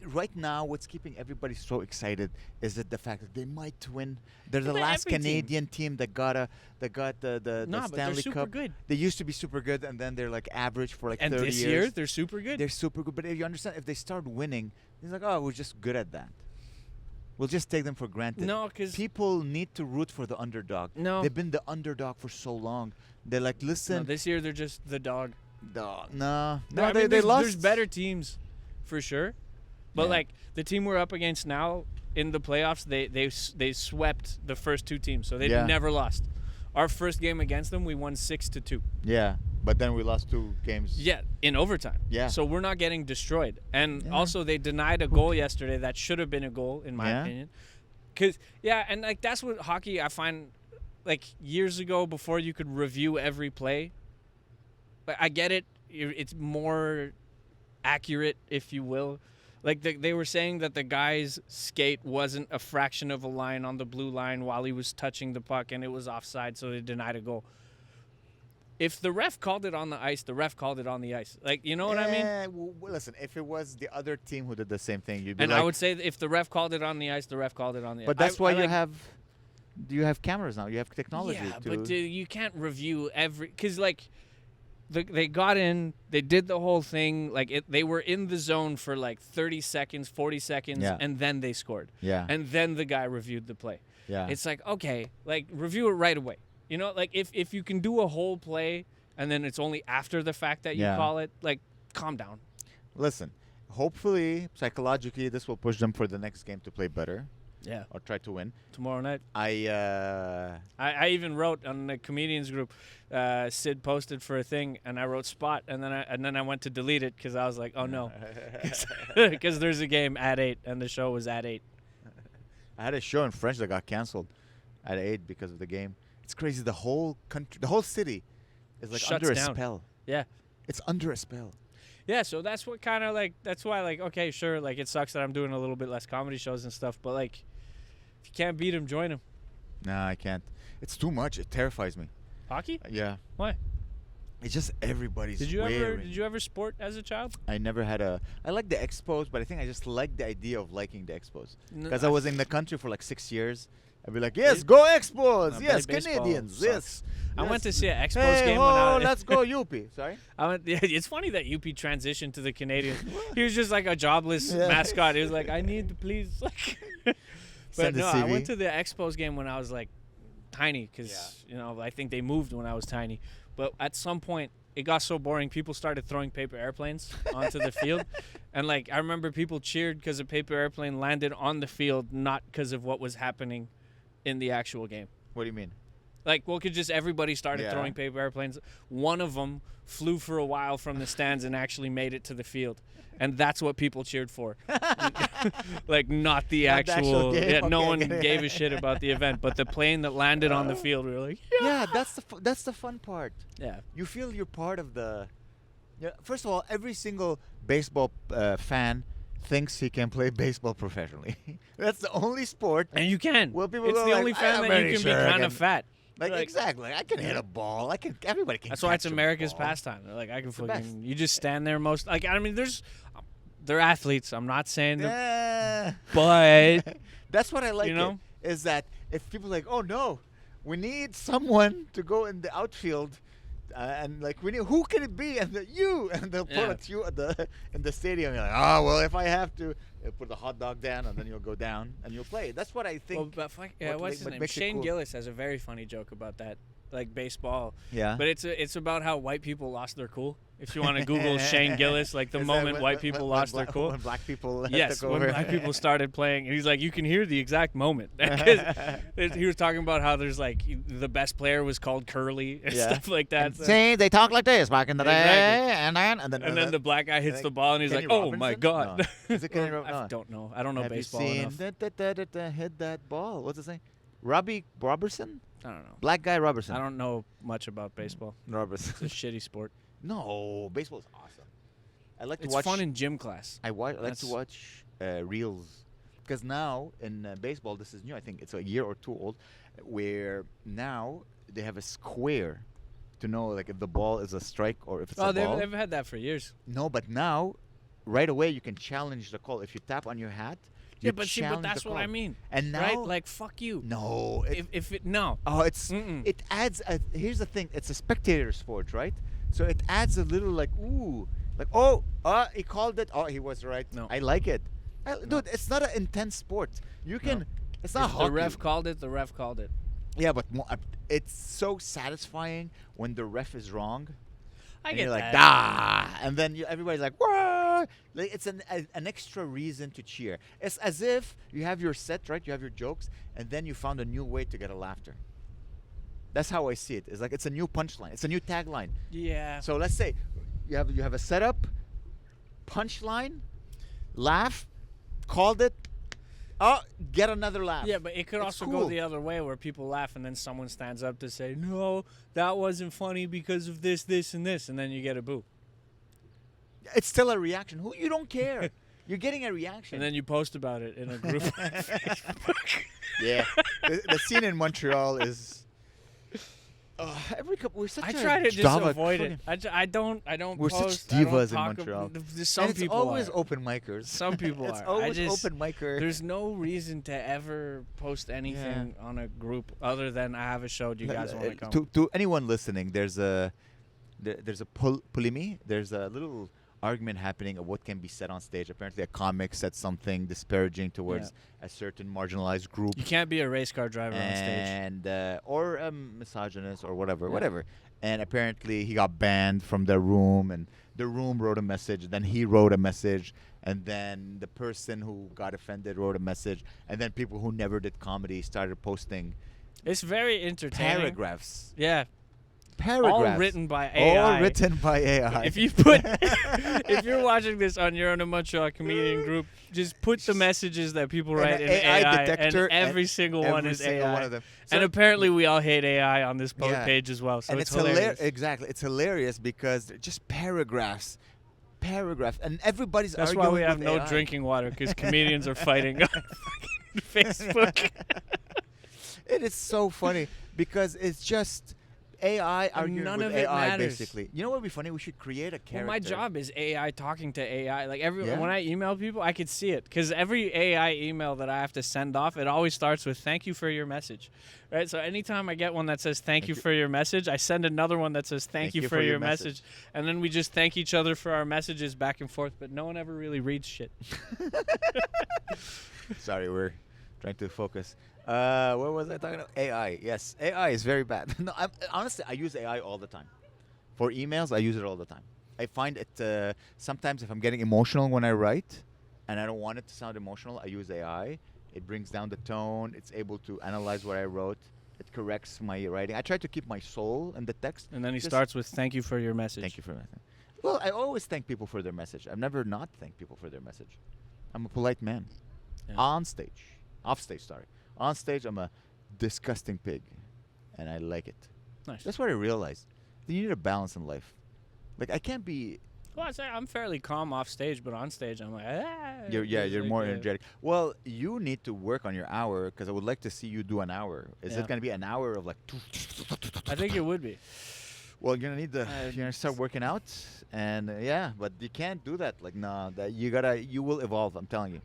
Speaker 1: right now, what's keeping everybody so excited is that the fact that they might win. They're the
Speaker 2: but
Speaker 1: last
Speaker 2: every team.
Speaker 1: Canadian team that got the
Speaker 2: Nah, but they're
Speaker 1: Stanley
Speaker 2: super
Speaker 1: Cup.
Speaker 2: good.
Speaker 1: They used to be super good, and then they're like average for like
Speaker 2: And
Speaker 1: 30
Speaker 2: this
Speaker 1: years.
Speaker 2: year, they're super good.
Speaker 1: They're super good. But if you understand, if they start winning, it's like, oh, we're just good at that. We'll just take them for granted.
Speaker 2: No, because
Speaker 1: People need to root for the underdog.
Speaker 2: No.
Speaker 1: They've been the underdog for so long. They're like, listen,
Speaker 2: this year they're just the dog.
Speaker 1: no,
Speaker 2: I
Speaker 1: they
Speaker 2: mean, there's,
Speaker 1: lost.
Speaker 2: There's better teams, for sure. But
Speaker 1: Yeah.
Speaker 2: like the team we're up against now in the playoffs, they swept the first two teams, so they
Speaker 1: Yeah.
Speaker 2: never lost. Our first game against them, we won 6-2.
Speaker 1: Yeah, but then we lost 2 games.
Speaker 2: Yeah, in overtime.
Speaker 1: Yeah.
Speaker 2: So we're not getting destroyed. And
Speaker 1: Yeah.
Speaker 2: also they denied a goal yesterday that should have been a goal, in my
Speaker 1: Yeah.
Speaker 2: opinion. And like that's what hockey I find, like years ago before you could review every play. But I get it. It's more accurate, if you will. Like they were saying that the guy's skate wasn't a fraction of a line on the blue line while he was touching the puck, and it was offside, so they denied a goal. If the ref called it on the ice, the ref called it on the ice. Like, you know what I mean?
Speaker 1: Listen, if it was the other team who did the same thing, you'd be
Speaker 2: And
Speaker 1: like,
Speaker 2: I would say that if the ref called it on the ice, the ref called it on the ice.
Speaker 1: but that's why
Speaker 2: I like-
Speaker 1: you have cameras now. You have technology.
Speaker 2: Yeah,
Speaker 1: to,
Speaker 2: but you can't review every, because like they got in, they did the whole thing, like they were in the zone for like 30 seconds, 40 seconds,
Speaker 1: Yeah.
Speaker 2: and then they scored.
Speaker 1: Yeah.
Speaker 2: And then the guy reviewed the play.
Speaker 1: Yeah.
Speaker 2: It's like, okay, like review it right away. You know, like if you can do a whole play and then it's only after the fact that you
Speaker 1: Yeah.
Speaker 2: call it. Like, calm down.
Speaker 1: Listen, hopefully, psychologically, this will push them for the next game to play better
Speaker 2: Yeah.
Speaker 1: or try to win.
Speaker 2: Tomorrow night.
Speaker 1: I
Speaker 2: I even wrote on the comedians group. Sid posted for a thing, and I wrote spot, and then I went to delete it because I was like, oh no, because there's a game at 8, and the show was at 8.
Speaker 1: I had a show in French that got canceled at 8 because of the game. It's crazy. The whole country, the whole city is like
Speaker 2: Shuts
Speaker 1: under a
Speaker 2: down.
Speaker 1: spell.
Speaker 2: Yeah.
Speaker 1: It's under a spell.
Speaker 2: Yeah, so that's what kind of like, that's why like, okay, sure, like it sucks that I'm doing a little bit less comedy shows and stuff, but like, if you can't beat him, join him.
Speaker 1: Nah, I can't. It's too much. It terrifies me.
Speaker 2: Hockey?
Speaker 1: Yeah.
Speaker 2: Why?
Speaker 1: It's just everybody's
Speaker 2: Did you
Speaker 1: wearing.
Speaker 2: ever sport as a child?
Speaker 1: I never had I like the Expos, but I think I just like the idea of liking the Expos.
Speaker 2: No,
Speaker 1: Because I was in the country for like 6 years. I'd be like, yes, go Expos.
Speaker 2: No,
Speaker 1: Yes,
Speaker 2: baseball
Speaker 1: Canadians.
Speaker 2: sucks.
Speaker 1: Yes.
Speaker 2: I went to see an Expos
Speaker 1: Hey,
Speaker 2: game when I
Speaker 1: let's go, Yuppie. Sorry?
Speaker 2: I went. Yeah, it's funny that UP transitioned to the Canadians. He was just like a jobless
Speaker 1: Yeah.
Speaker 2: mascot. He was like, I need to please. But
Speaker 1: Send a
Speaker 2: no, I
Speaker 1: CV.
Speaker 2: went to the Expos game when I was like tiny because I think they moved when I was tiny. But at some point, it got so boring. People started throwing paper airplanes onto the field, and like I remember people cheered because a paper airplane landed on the field, not because of what was happening in the actual game.
Speaker 1: What do you mean?
Speaker 2: Like, well, could just everybody started
Speaker 1: Yeah.
Speaker 2: throwing paper airplanes. One of them flew for a while from the stands and actually made it to the field. And that's what people cheered for. Like, not the
Speaker 1: Not the actual
Speaker 2: actual.
Speaker 1: game?
Speaker 2: Yeah, no
Speaker 1: Okay,
Speaker 2: one
Speaker 1: get it.
Speaker 2: gave a shit about the event. But the plane that landed on the field, we were like,
Speaker 1: Yeah, that's the fun part.
Speaker 2: yeah.
Speaker 1: You feel you're part of the. Yeah, first of all, every single baseball fan thinks he can play baseball professionally. That's the only sport.
Speaker 2: And you can.
Speaker 1: Well, people
Speaker 2: it's
Speaker 1: go
Speaker 2: the
Speaker 1: like,
Speaker 2: only fan
Speaker 1: "I'm
Speaker 2: that
Speaker 1: very
Speaker 2: you can
Speaker 1: sure
Speaker 2: be
Speaker 1: I
Speaker 2: kind of
Speaker 1: can."
Speaker 2: fat.
Speaker 1: Like,
Speaker 2: Like-
Speaker 1: exactly. I can hit a ball. Everybody can.
Speaker 2: That's why it's
Speaker 1: catch a
Speaker 2: America's
Speaker 1: ball.
Speaker 2: pastime. They're like, I can
Speaker 1: the best.
Speaker 2: fucking. You just stand there most. Like, I mean, they're athletes. I'm not saying they're.
Speaker 1: Yeah.
Speaker 2: But.
Speaker 1: That's what I like.
Speaker 2: You know?
Speaker 1: Is that if people are like, oh no, we need someone to go in the outfield, and like we need who can it be? And you and they'll put
Speaker 2: Yeah.
Speaker 1: it you at in the stadium. You're like, oh well, if I have to, they'll put the hot dog down, and then you'll go down and you'll play. That's what I think.
Speaker 2: Well, but fuck, yeah,
Speaker 1: what
Speaker 2: what's his
Speaker 1: what
Speaker 2: name?
Speaker 1: makes it
Speaker 2: Shane
Speaker 1: cool.
Speaker 2: Gillis has a very funny joke about that, like baseball.
Speaker 1: Yeah.
Speaker 2: But it's about how white people lost their cool. If you want to Google Shane Gillis, like the
Speaker 1: Is that
Speaker 2: moment
Speaker 1: when-
Speaker 2: white people
Speaker 1: when
Speaker 2: lost their cool.
Speaker 1: When black people
Speaker 2: Yes,
Speaker 1: took
Speaker 2: when
Speaker 1: over.
Speaker 2: black people started playing, and he's like, you can hear the exact moment. 'Cause he was talking about how there's like the best player was called Curly and
Speaker 1: Yeah.
Speaker 2: stuff like that. So-
Speaker 1: See, they talk like this back in the
Speaker 2: Exactly.
Speaker 1: day, and then
Speaker 2: and then the black guy hits
Speaker 1: think
Speaker 2: the ball, and he's
Speaker 1: Kenny
Speaker 2: like, "Oh my
Speaker 1: Robinson?
Speaker 2: god!"
Speaker 1: No. Is it Kenny
Speaker 2: Well,
Speaker 1: Rob- no.
Speaker 2: I don't know. I don't know
Speaker 1: have
Speaker 2: baseball
Speaker 1: you seen
Speaker 2: enough.
Speaker 1: hit that ball? What's it saying? Robbie Robertson?
Speaker 2: I don't know.
Speaker 1: Black guy Robertson.
Speaker 2: I don't know much about baseball.
Speaker 1: Robertson.
Speaker 2: It's a shitty sport.
Speaker 1: No, baseball is awesome. I like to
Speaker 2: It's
Speaker 1: watch.
Speaker 2: fun in gym class.
Speaker 1: I like to
Speaker 2: That's-
Speaker 1: watch reels because now in baseball, this is new. I think it's a year or two old, where now they have a square to know like if the ball is a strike or if it's
Speaker 2: Oh,
Speaker 1: a ball.
Speaker 2: they've had that for years.
Speaker 1: No, but now, right away, you can challenge the call. If you tap on your hat, you
Speaker 2: Yeah, but see, but
Speaker 1: challenge
Speaker 2: that's
Speaker 1: the
Speaker 2: what
Speaker 1: call.
Speaker 2: I mean.
Speaker 1: And now,
Speaker 2: Right? Like, fuck you.
Speaker 1: no,
Speaker 2: No.
Speaker 1: oh, it's
Speaker 2: Mm-mm.
Speaker 1: it adds. Here's the thing: it's a spectator sport, right? So it adds a little like ooh, like he called it. Oh, he was right.
Speaker 2: No.
Speaker 1: I like it, dude. It's not an intense sport. You can.
Speaker 2: No.
Speaker 1: It's not
Speaker 2: If
Speaker 1: hockey.
Speaker 2: the ref called it. The ref called it.
Speaker 1: Yeah, but it's so satisfying when the ref is wrong.
Speaker 2: I
Speaker 1: And
Speaker 2: get
Speaker 1: you're like,
Speaker 2: that.
Speaker 1: and then everybody's like, whoa! Like, it's an extra reason to cheer. It's as if you have your set, right? You have your jokes, and then you found a new way to get a laughter. That's how I see it. It's like it's a new punchline. It's a new tagline.
Speaker 2: Yeah.
Speaker 1: So let's say you have a setup, punchline, laugh, called it. Oh, get another laugh.
Speaker 2: Yeah, but it could
Speaker 1: It's
Speaker 2: also
Speaker 1: cool.
Speaker 2: go the other way where people laugh and then someone stands up to say, no, that wasn't funny because of this, this, and this. And then you get a boo.
Speaker 1: It's still a reaction. Who you don't care. You're getting a reaction.
Speaker 2: And then you post about it in a group.
Speaker 1: Yeah, the scene in Montreal is. Every couple, we're such
Speaker 2: I
Speaker 1: a
Speaker 2: try to just
Speaker 1: Java
Speaker 2: avoid
Speaker 1: fucking-
Speaker 2: it. I don't
Speaker 1: We're such
Speaker 2: post. I don't
Speaker 1: divas in
Speaker 2: talk
Speaker 1: Montreal.
Speaker 2: Some
Speaker 1: and it's
Speaker 2: people
Speaker 1: always
Speaker 2: are.
Speaker 1: open micers.
Speaker 2: Some people
Speaker 1: it's
Speaker 2: are.
Speaker 1: always open micer.
Speaker 2: There's no reason to ever post anything on a group other than I have a show. Do you guys want to come?
Speaker 1: To anyone listening, there's a polemy. There's a little argument happening of what can be said on stage. Apparently, a comic said something disparaging towards a certain marginalized group.
Speaker 2: You can't be a race car driver on stage.
Speaker 1: And or a misogynist or whatever. And apparently he got banned from the room, and the room wrote a message. Then he wrote a message, and then the person who got offended wrote a message, and then people who never did comedy started posting
Speaker 2: It's very entertaining.
Speaker 1: paragraphs.
Speaker 2: Yeah.
Speaker 1: Paragraphs.
Speaker 2: All written by AI.
Speaker 1: All written by AI.
Speaker 2: If you put, if you're watching this on your own Montreal comedian group, just put the messages that people write in AI,
Speaker 1: detector,
Speaker 2: and every single one is AI.
Speaker 1: One of them.
Speaker 2: And apparently, we all hate AI on this page as well. So
Speaker 1: and
Speaker 2: it's hilarious.
Speaker 1: Exactly, it's hilarious because they're just paragraphs, and everybody's
Speaker 2: That's
Speaker 1: arguing
Speaker 2: why we have
Speaker 1: with
Speaker 2: no
Speaker 1: AI.
Speaker 2: drinking water, because comedians are fighting on fucking Facebook.
Speaker 1: It is so funny because it's just AI arguing
Speaker 2: none
Speaker 1: with
Speaker 2: of it
Speaker 1: AI,
Speaker 2: matters.
Speaker 1: basically. You know what would be funny? We should create a character.
Speaker 2: Well, my job is AI talking to AI. Like
Speaker 1: Yeah.
Speaker 2: when I email people, I could see it, because every AI email that I have to send off, it always starts with "Thank you for your message," right? So anytime I get one that says "Thank you for your message," I send another one that says "Thank you for your message," and then we just thank each other for our messages back and forth. But no one ever really reads shit.
Speaker 1: Sorry, we're trying to focus. What was I talking about? AI. Yes, AI is very bad. No, honestly, I use AI all the time. For emails, I use it all the time. I find it sometimes if I'm getting emotional when I write, and I don't want it to sound emotional, I use AI. It brings down the tone. It's able to analyze what I wrote. It corrects my writing. I try to keep my soul in the text.
Speaker 2: And then he
Speaker 1: Just
Speaker 2: starts with "Thank you for your message."
Speaker 1: Thank you for your message. Well, I always thank people for their message. I've never not thanked people for their message. I'm a polite man.
Speaker 2: Yeah.
Speaker 1: On stage. Off stage, sorry. On stage, I'm a disgusting pig. And I like it.
Speaker 2: Nice.
Speaker 1: That's what I realized. You need a balance in life. Like, I can't be...
Speaker 2: Well, I'd say I'm fairly calm off stage, but on stage I'm like,
Speaker 1: You're
Speaker 2: like,
Speaker 1: more energetic. Well, you need to work on your hour, because I would like to see you do an hour. Is it going to be an hour of like...
Speaker 2: I think it would be.
Speaker 1: Well, you're gonna need you're gonna start working out, and but you can't do that. Like, that you will evolve. I'm telling you,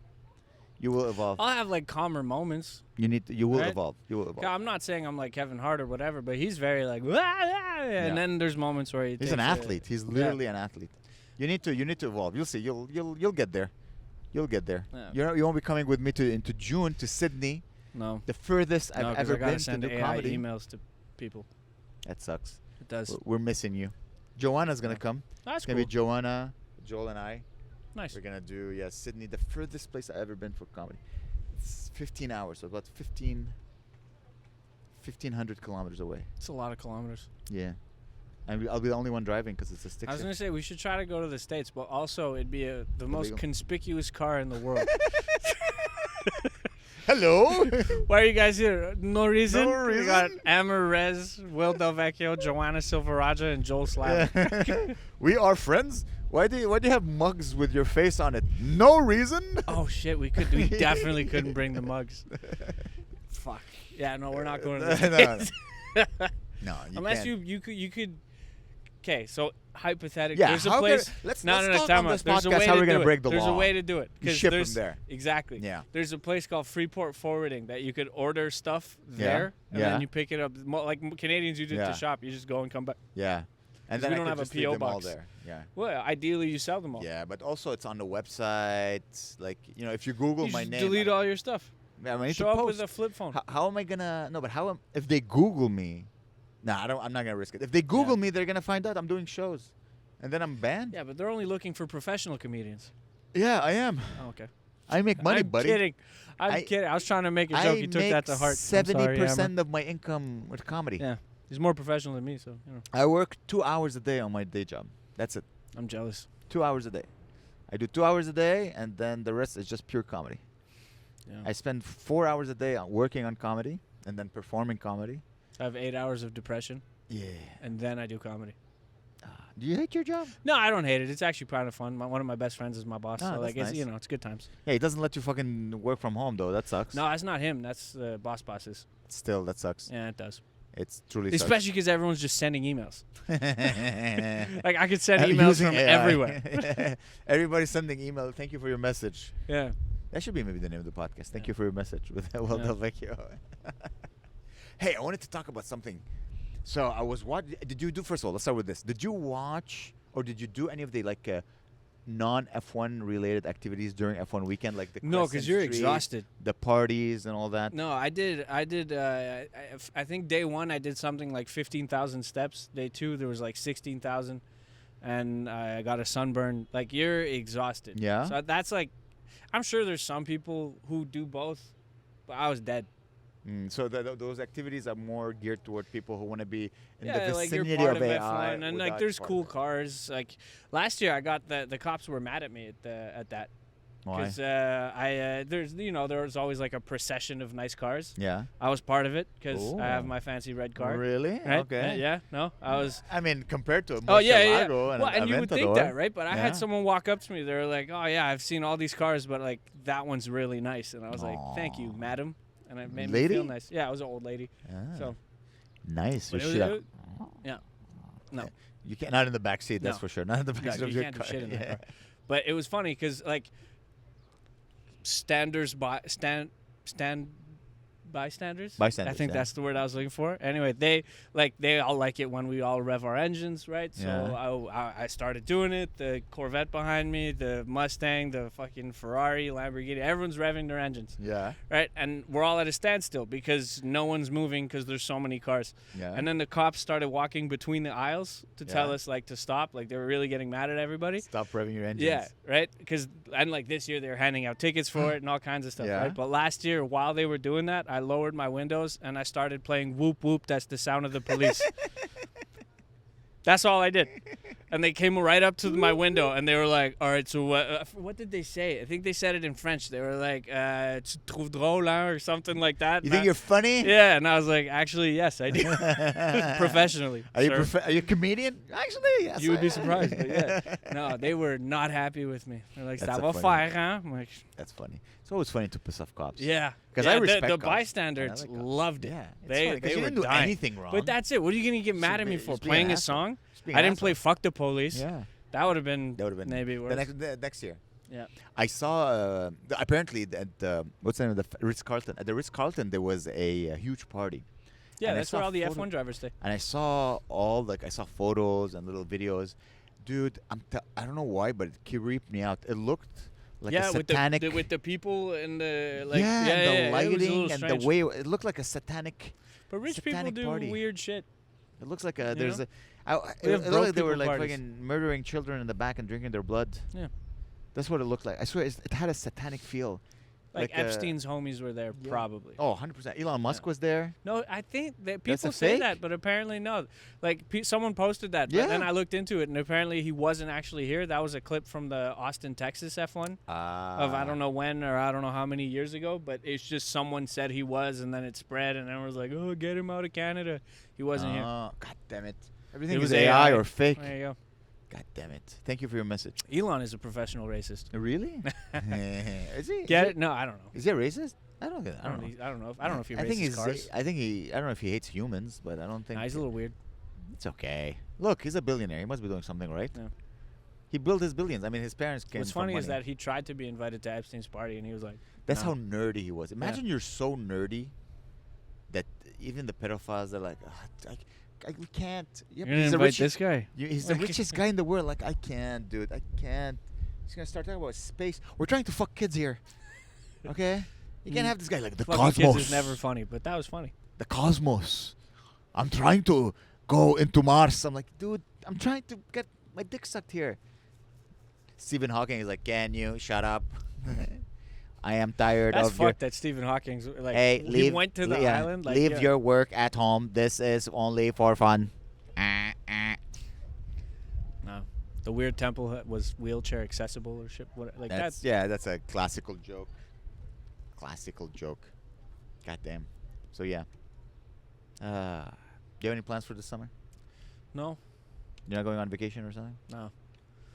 Speaker 1: you will evolve.
Speaker 2: I'll have like calmer moments.
Speaker 1: You will
Speaker 2: Right?
Speaker 1: evolve. You will evolve.
Speaker 2: I'm not saying I'm like Kevin Hart or whatever, but he's very like, and then there's moments where
Speaker 1: He's an athlete. He's literally an athlete. You need to evolve. You'll see. You'll get there. You'll get there.
Speaker 2: Yeah.
Speaker 1: You won't be coming with me into June to Sydney.
Speaker 2: No.
Speaker 1: The furthest I've
Speaker 2: 'cause
Speaker 1: ever
Speaker 2: I gotta
Speaker 1: been to
Speaker 2: send
Speaker 1: do
Speaker 2: AI
Speaker 1: comedy.
Speaker 2: emails to people.
Speaker 1: That sucks.
Speaker 2: It does.
Speaker 1: We're missing you. Joanna's gonna come.
Speaker 2: That's
Speaker 1: It's gonna
Speaker 2: cool.
Speaker 1: be Joanna, Joel, and I.
Speaker 2: Nice.
Speaker 1: We're gonna do Sydney, the furthest place I've ever been for comedy. It's 15 hours, so about 1,500 kilometers away.
Speaker 2: It's a lot of kilometers.
Speaker 1: Yeah, and I'll be the only one driving because it's a stick
Speaker 2: I was
Speaker 1: shift.
Speaker 2: gonna say we should try to go to the States, but also it'd be the most
Speaker 1: Illegal.
Speaker 2: conspicuous car in the world.
Speaker 1: Hello.
Speaker 2: Why are you guys here? No reason.
Speaker 1: No
Speaker 2: We got
Speaker 1: reason.
Speaker 2: Amer Rez, Will Del Vecchio, Joanna Silveraja, and Joel Slavin.
Speaker 1: We are friends. Why do you have mugs with your face on it? No reason.
Speaker 2: Oh shit, we definitely couldn't bring the mugs. Fuck. Yeah, no, we're not going to the States.
Speaker 1: No, you
Speaker 2: Unless
Speaker 1: can't.
Speaker 2: you could. Okay, so hypothetically,
Speaker 1: Yeah,
Speaker 2: there's a
Speaker 1: how
Speaker 2: place.
Speaker 1: could- let's
Speaker 2: no,
Speaker 1: talk
Speaker 2: time
Speaker 1: on
Speaker 2: out.
Speaker 1: this
Speaker 2: There's a
Speaker 1: podcast
Speaker 2: way
Speaker 1: how
Speaker 2: to
Speaker 1: we're gonna
Speaker 2: do
Speaker 1: break
Speaker 2: it.
Speaker 1: the
Speaker 2: There's a
Speaker 1: law.
Speaker 2: way to do it.
Speaker 1: You
Speaker 2: 'cause
Speaker 1: ship 'em
Speaker 2: there's-
Speaker 1: there.
Speaker 2: Exactly.
Speaker 1: Yeah.
Speaker 2: There's a place called Freeport Forwarding that you could order stuff there, and
Speaker 1: Yeah.
Speaker 2: then you pick it up. Like Canadians use it
Speaker 1: Yeah.
Speaker 2: to shop. You just go and come back.
Speaker 1: Yeah. And
Speaker 2: 'Cause
Speaker 1: then
Speaker 2: we
Speaker 1: I
Speaker 2: don't
Speaker 1: could
Speaker 2: have a
Speaker 1: just leave
Speaker 2: P.O.
Speaker 1: them all
Speaker 2: box.
Speaker 1: there. Yeah.
Speaker 2: Well, ideally you sell them all.
Speaker 1: Yeah, but also it's on the website. Like, if you Google
Speaker 2: You
Speaker 1: my
Speaker 2: just
Speaker 1: name,
Speaker 2: delete all your stuff.
Speaker 1: I need
Speaker 2: Show
Speaker 1: to
Speaker 2: up
Speaker 1: post.
Speaker 2: with a flip phone.
Speaker 1: How am I gonna? No, but if they Google me? Nah, I'm not gonna risk it. If they Google me, they're gonna find out I'm doing shows, and then I'm banned.
Speaker 2: Yeah, but they're only looking for professional comedians.
Speaker 1: Yeah, I am.
Speaker 2: Oh, okay.
Speaker 1: I make money,
Speaker 2: I'm
Speaker 1: buddy.
Speaker 2: kidding. I'm kidding. I was trying to make a joke.
Speaker 1: I
Speaker 2: You took
Speaker 1: make
Speaker 2: that to heart.
Speaker 1: 70% of my income with comedy.
Speaker 2: Yeah. He's more professional than me, so
Speaker 1: I work 2 hours a day on my day job. That's it.
Speaker 2: I'm jealous.
Speaker 1: 2 hours a day. I do 2 hours a day, and then the rest is just pure comedy.
Speaker 2: Yeah.
Speaker 1: I spend 4 hours a day working on comedy and then performing comedy.
Speaker 2: I have 8 hours of depression,
Speaker 1: Yeah.
Speaker 2: and then I do comedy.
Speaker 1: Do you hate your job?
Speaker 2: No, I don't hate it. It's actually kind of fun. One of my best friends is my boss,
Speaker 1: Ah,
Speaker 2: so like
Speaker 1: that's
Speaker 2: it's
Speaker 1: nice.
Speaker 2: it's good times.
Speaker 1: Yeah, he doesn't let you fucking work from home, though. That sucks.
Speaker 2: No, that's not him. That's the bosses.
Speaker 1: Still, that sucks.
Speaker 2: Yeah, it does.
Speaker 1: It's truly
Speaker 2: Especially because everyone's just sending emails.
Speaker 1: sucks.
Speaker 2: Like I could send emails
Speaker 1: Using
Speaker 2: from
Speaker 1: AI.
Speaker 2: everywhere.
Speaker 1: Everybody's sending email. Thank you for your message.
Speaker 2: Yeah.
Speaker 1: That should be maybe the name of the podcast. Thank
Speaker 2: Yeah.
Speaker 1: you for your message with Will Del Vecchio. Hey, I wanted to talk about something. So I was watching. Did you do? First of all, let's start with this. Did you watch or did you do any of the non-F1 related activities during F1 weekend, like the
Speaker 2: No, because
Speaker 1: Crescent
Speaker 2: you're
Speaker 1: Street,
Speaker 2: exhausted.
Speaker 1: the parties and all that?
Speaker 2: No, I did. I think day 1 I did something like 15,000 steps. Day 2 there was like 16,000, and I got a sunburn. Like, you're exhausted.
Speaker 1: Yeah.
Speaker 2: So that's like, I'm sure there's some people who do both, but I was dead.
Speaker 1: So those activities are more geared toward people who want to be in the
Speaker 2: Yeah, like you're
Speaker 1: vicinity
Speaker 2: part
Speaker 1: of
Speaker 2: of
Speaker 1: AI.
Speaker 2: F1, and like
Speaker 1: without
Speaker 2: there's
Speaker 1: part
Speaker 2: cool
Speaker 1: of it.
Speaker 2: cars. Like last year, I got the cops were mad at me at that.
Speaker 1: Why?
Speaker 2: Because there's always like a procession of nice cars.
Speaker 1: Yeah.
Speaker 2: I was part of it because
Speaker 1: Ooh.
Speaker 2: I have my fancy red car.
Speaker 1: Really?
Speaker 2: Right?
Speaker 1: Okay.
Speaker 2: Yeah. No, I was.
Speaker 1: I mean, compared to
Speaker 2: Oh yeah, yeah.
Speaker 1: Murcielago and
Speaker 2: Well, and you would think
Speaker 1: Aventador.
Speaker 2: that, right? But I
Speaker 1: Yeah.
Speaker 2: had someone walk up to me. They were like, "Oh yeah, I've seen all these cars, but like that one's really nice." And I was like, "Thank you,
Speaker 1: Aw.
Speaker 2: madam." And it made
Speaker 1: Lady?
Speaker 2: me feel nice. Yeah, I was an old lady.
Speaker 1: Ah.
Speaker 2: So.
Speaker 1: Nice.
Speaker 2: But
Speaker 1: You
Speaker 2: it
Speaker 1: should
Speaker 2: was-
Speaker 1: have-
Speaker 2: Yeah. No.
Speaker 1: You can't. Not in the back seat. That's
Speaker 2: No.
Speaker 1: for sure. Not in the back
Speaker 2: No,
Speaker 1: seat of
Speaker 2: you
Speaker 1: your
Speaker 2: can't do
Speaker 1: car.
Speaker 2: shit in that
Speaker 1: Yeah.
Speaker 2: car. But it was funny because like bystanders.
Speaker 1: Bystanders,
Speaker 2: I think
Speaker 1: yeah.
Speaker 2: that's the word I was looking for. Anyway, they all like it when we all rev our engines, right? So
Speaker 1: Yeah.
Speaker 2: I started doing it. The Corvette behind me, the Mustang, the fucking Ferrari, Lamborghini, everyone's revving their engines,
Speaker 1: Yeah.
Speaker 2: right? And we're all at a standstill because no one's moving because there's so many cars.
Speaker 1: Yeah.
Speaker 2: And then the cops started walking between the aisles to tell
Speaker 1: Yeah.
Speaker 2: us like to stop. Like they were really getting mad at everybody.
Speaker 1: Stop revving your engines.
Speaker 2: Yeah, right. Because and like this year they were handing out tickets for it and all kinds of stuff.
Speaker 1: Yeah.
Speaker 2: Right. But last year, while they were doing that, I lowered my windows and I started playing Whoop Whoop. That's the sound of the police. That's all I did. And they came right up to my window and they were like, "All right, so what did they say? I think they said it in French. They were like, "Tu trouves drôle, hein?" or something like that.
Speaker 1: You
Speaker 2: And
Speaker 1: think you're funny?
Speaker 2: Yeah, and I was like, "Actually, yes, I do." Professionally.
Speaker 1: Are you
Speaker 2: sir.
Speaker 1: are you a comedian? Actually, yes.
Speaker 2: You would
Speaker 1: I
Speaker 2: be
Speaker 1: am.
Speaker 2: surprised, but yeah. No, they were not happy with me. They're like,
Speaker 1: That's
Speaker 2: "Ça
Speaker 1: a
Speaker 2: va
Speaker 1: funny-
Speaker 2: faire, hein?" I'm like,
Speaker 1: That's funny. It's always funny to piss off cops.
Speaker 2: yeah.
Speaker 1: 'Cause
Speaker 2: yeah,
Speaker 1: I respect
Speaker 2: the
Speaker 1: cops.
Speaker 2: bystanders
Speaker 1: I like cops.
Speaker 2: loved it.
Speaker 1: Yeah. It's
Speaker 2: They
Speaker 1: funny 'cause you
Speaker 2: were
Speaker 1: didn't do
Speaker 2: dying.
Speaker 1: anything wrong.
Speaker 2: But that's it. What are you gonna get mad at me
Speaker 1: be-
Speaker 2: for?
Speaker 1: just be an
Speaker 2: Playing a
Speaker 1: asshole.
Speaker 2: song?
Speaker 1: Just be an
Speaker 2: I didn't
Speaker 1: asshole.
Speaker 2: play "Fuck the Police."
Speaker 1: Yeah.
Speaker 2: That would have been.
Speaker 1: That would have been
Speaker 2: maybe worse.
Speaker 1: the next year.
Speaker 2: Yeah.
Speaker 1: I saw apparently at what's the name of the Ritz Carlton? At the Ritz Carlton, there was a huge party,
Speaker 2: Yeah,
Speaker 1: And I
Speaker 2: that's where
Speaker 1: saw
Speaker 2: all the
Speaker 1: photo-
Speaker 2: F1 drivers stay.
Speaker 1: and I saw I saw photos and little videos. Dude, I don't know why, but it creeped me out. It looked like a
Speaker 2: yeah,
Speaker 1: satanic.
Speaker 2: with the people and the like.
Speaker 1: yeah, and the
Speaker 2: it was a
Speaker 1: lighting
Speaker 2: little
Speaker 1: and
Speaker 2: strange.
Speaker 1: the way it looked like a satanic.
Speaker 2: But rich people
Speaker 1: satanic
Speaker 2: do
Speaker 1: party.
Speaker 2: weird shit.
Speaker 1: It looks like a
Speaker 2: You
Speaker 1: there's
Speaker 2: know?
Speaker 1: it
Speaker 2: We have
Speaker 1: looked
Speaker 2: broke
Speaker 1: like they were
Speaker 2: people
Speaker 1: like
Speaker 2: parties.
Speaker 1: fucking murdering children in the back and drinking their blood.
Speaker 2: Yeah.
Speaker 1: That's what it looked like. I swear it had a satanic feel.
Speaker 2: Like,
Speaker 1: Like,
Speaker 2: Epstein's homies were there,
Speaker 1: yeah.
Speaker 2: probably.
Speaker 1: Oh, 100%. Elon Musk was there.
Speaker 2: No, I think that
Speaker 1: That's
Speaker 2: people
Speaker 1: a
Speaker 2: say
Speaker 1: fake?
Speaker 2: that, but apparently no. Like someone posted that, but then
Speaker 1: Yeah.
Speaker 2: I looked into it, and apparently he wasn't actually here. That was a clip from the Austin, Texas F1 of I don't know when or I don't know how many years ago, but it's just someone said he was, and then it spread, and everyone was like, "Oh, get him out of Canada." He wasn't here.
Speaker 1: God damn it. Everything
Speaker 2: It
Speaker 1: is
Speaker 2: was
Speaker 1: AI
Speaker 2: AI.
Speaker 1: or fake.
Speaker 2: There you go.
Speaker 1: God damn it. Thank you for your message.
Speaker 2: Elon is a professional racist.
Speaker 1: Really? Is he?
Speaker 2: Get
Speaker 1: is
Speaker 2: it? No, I don't know.
Speaker 1: Is he a racist? I don't know.
Speaker 2: I don't know. I don't know if he
Speaker 1: I think
Speaker 2: races cars.
Speaker 1: I think he. I don't know if he hates humans, but I don't think.
Speaker 2: Nah, he's a little weird.
Speaker 1: It's okay. Look, he's a billionaire. He must be doing something right.
Speaker 2: Yeah.
Speaker 1: He built his billions. I mean, his parents came
Speaker 2: What's
Speaker 1: from
Speaker 2: funny is
Speaker 1: money.
Speaker 2: that he tried to be invited to Epstein's party, and he was like,
Speaker 1: That's
Speaker 2: no.
Speaker 1: how nerdy he was. Imagine you're so nerdy that even the pedophiles are like, we can't. Yeah,
Speaker 2: "You're gonna
Speaker 1: he's the
Speaker 2: invite
Speaker 1: richest,
Speaker 2: this guy."
Speaker 1: he's the richest guy in the world. Like, I can't, dude. I can't. He's gonna start talking about space. We're trying to fuck kids here. Okay? You can't have this guy like the
Speaker 2: Fucking
Speaker 1: cosmos.
Speaker 2: kids is never funny, but that was funny.
Speaker 1: The cosmos. I'm trying to go into Mars. I'm like, dude, I'm trying to get my dick sucked here. Stephen Hawking is like, can you shut up? I am tired
Speaker 2: That's
Speaker 1: of your.
Speaker 2: fucked that Stephen Hawking's like
Speaker 1: Hey,
Speaker 2: he
Speaker 1: leave.
Speaker 2: went to the
Speaker 1: yeah,
Speaker 2: island. Like,
Speaker 1: leave
Speaker 2: yeah.
Speaker 1: your work at home. This is only for fun.
Speaker 2: No, the weird temple was wheelchair accessible or shit. What like that's
Speaker 1: That's a classical joke. God damn. So yeah. Do you have any plans for this summer?
Speaker 2: no,
Speaker 1: You're not going on vacation or something?
Speaker 2: no.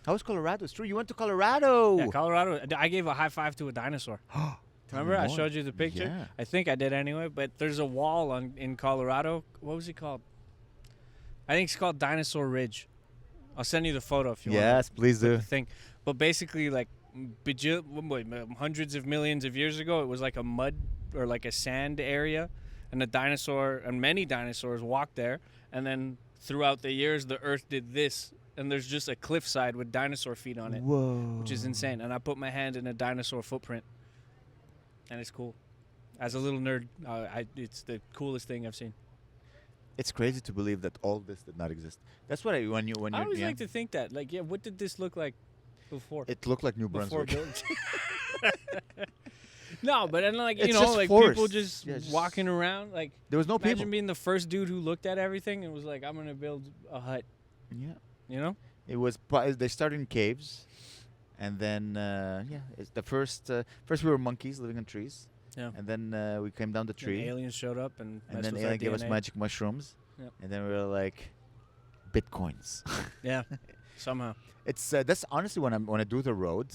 Speaker 1: How was Colorado? It's true. You went to Colorado.
Speaker 2: Yeah, Colorado. I gave a high five to a dinosaur.
Speaker 1: Tell
Speaker 2: Remember,
Speaker 1: me
Speaker 2: I
Speaker 1: more.
Speaker 2: showed you the picture.
Speaker 1: Yeah.
Speaker 2: I think I did anyway. But there's a wall in Colorado. What was it called? I think it's called Dinosaur Ridge. I'll send you the photo if you want.
Speaker 1: Yes, please do.
Speaker 2: The thing, but basically, like hundreds of millions of years ago, it was like a mud or like a sand area, and the dinosaur and many dinosaurs walked there, and then throughout the years, the Earth did this, and there's just a cliffside with dinosaur feet on it,
Speaker 1: Whoa.
Speaker 2: which is insane. And I put my hand in a dinosaur footprint, and it's cool. As a little nerd, it's the coolest thing I've seen.
Speaker 1: It's crazy to believe that all this did not exist. That's what I
Speaker 2: always like to think that. Like, yeah, what did this look like before?
Speaker 1: It looked like New
Speaker 2: Before
Speaker 1: Brunswick.
Speaker 2: No, but then like
Speaker 1: It's
Speaker 2: you know,
Speaker 1: just
Speaker 2: like
Speaker 1: forest.
Speaker 2: people just
Speaker 1: Yeah, just-
Speaker 2: walking around. Like
Speaker 1: There was no
Speaker 2: imagine
Speaker 1: people.
Speaker 2: being the first dude who looked at everything and was like, "I'm gonna build a hut."
Speaker 1: Yeah.
Speaker 2: You know?
Speaker 1: It was. They started in caves, and then it's the first. First we were monkeys living on trees.
Speaker 2: Yeah.
Speaker 1: And then we came down the
Speaker 2: Then
Speaker 1: tree,
Speaker 2: aliens showed up and
Speaker 1: and
Speaker 2: messed
Speaker 1: then
Speaker 2: with
Speaker 1: alien
Speaker 2: our
Speaker 1: gave us
Speaker 2: DNA.
Speaker 1: magic mushrooms,
Speaker 2: Yep.
Speaker 1: and then we were like, bitcoins.
Speaker 2: Yeah, somehow.
Speaker 1: It's that's honestly when I do the road,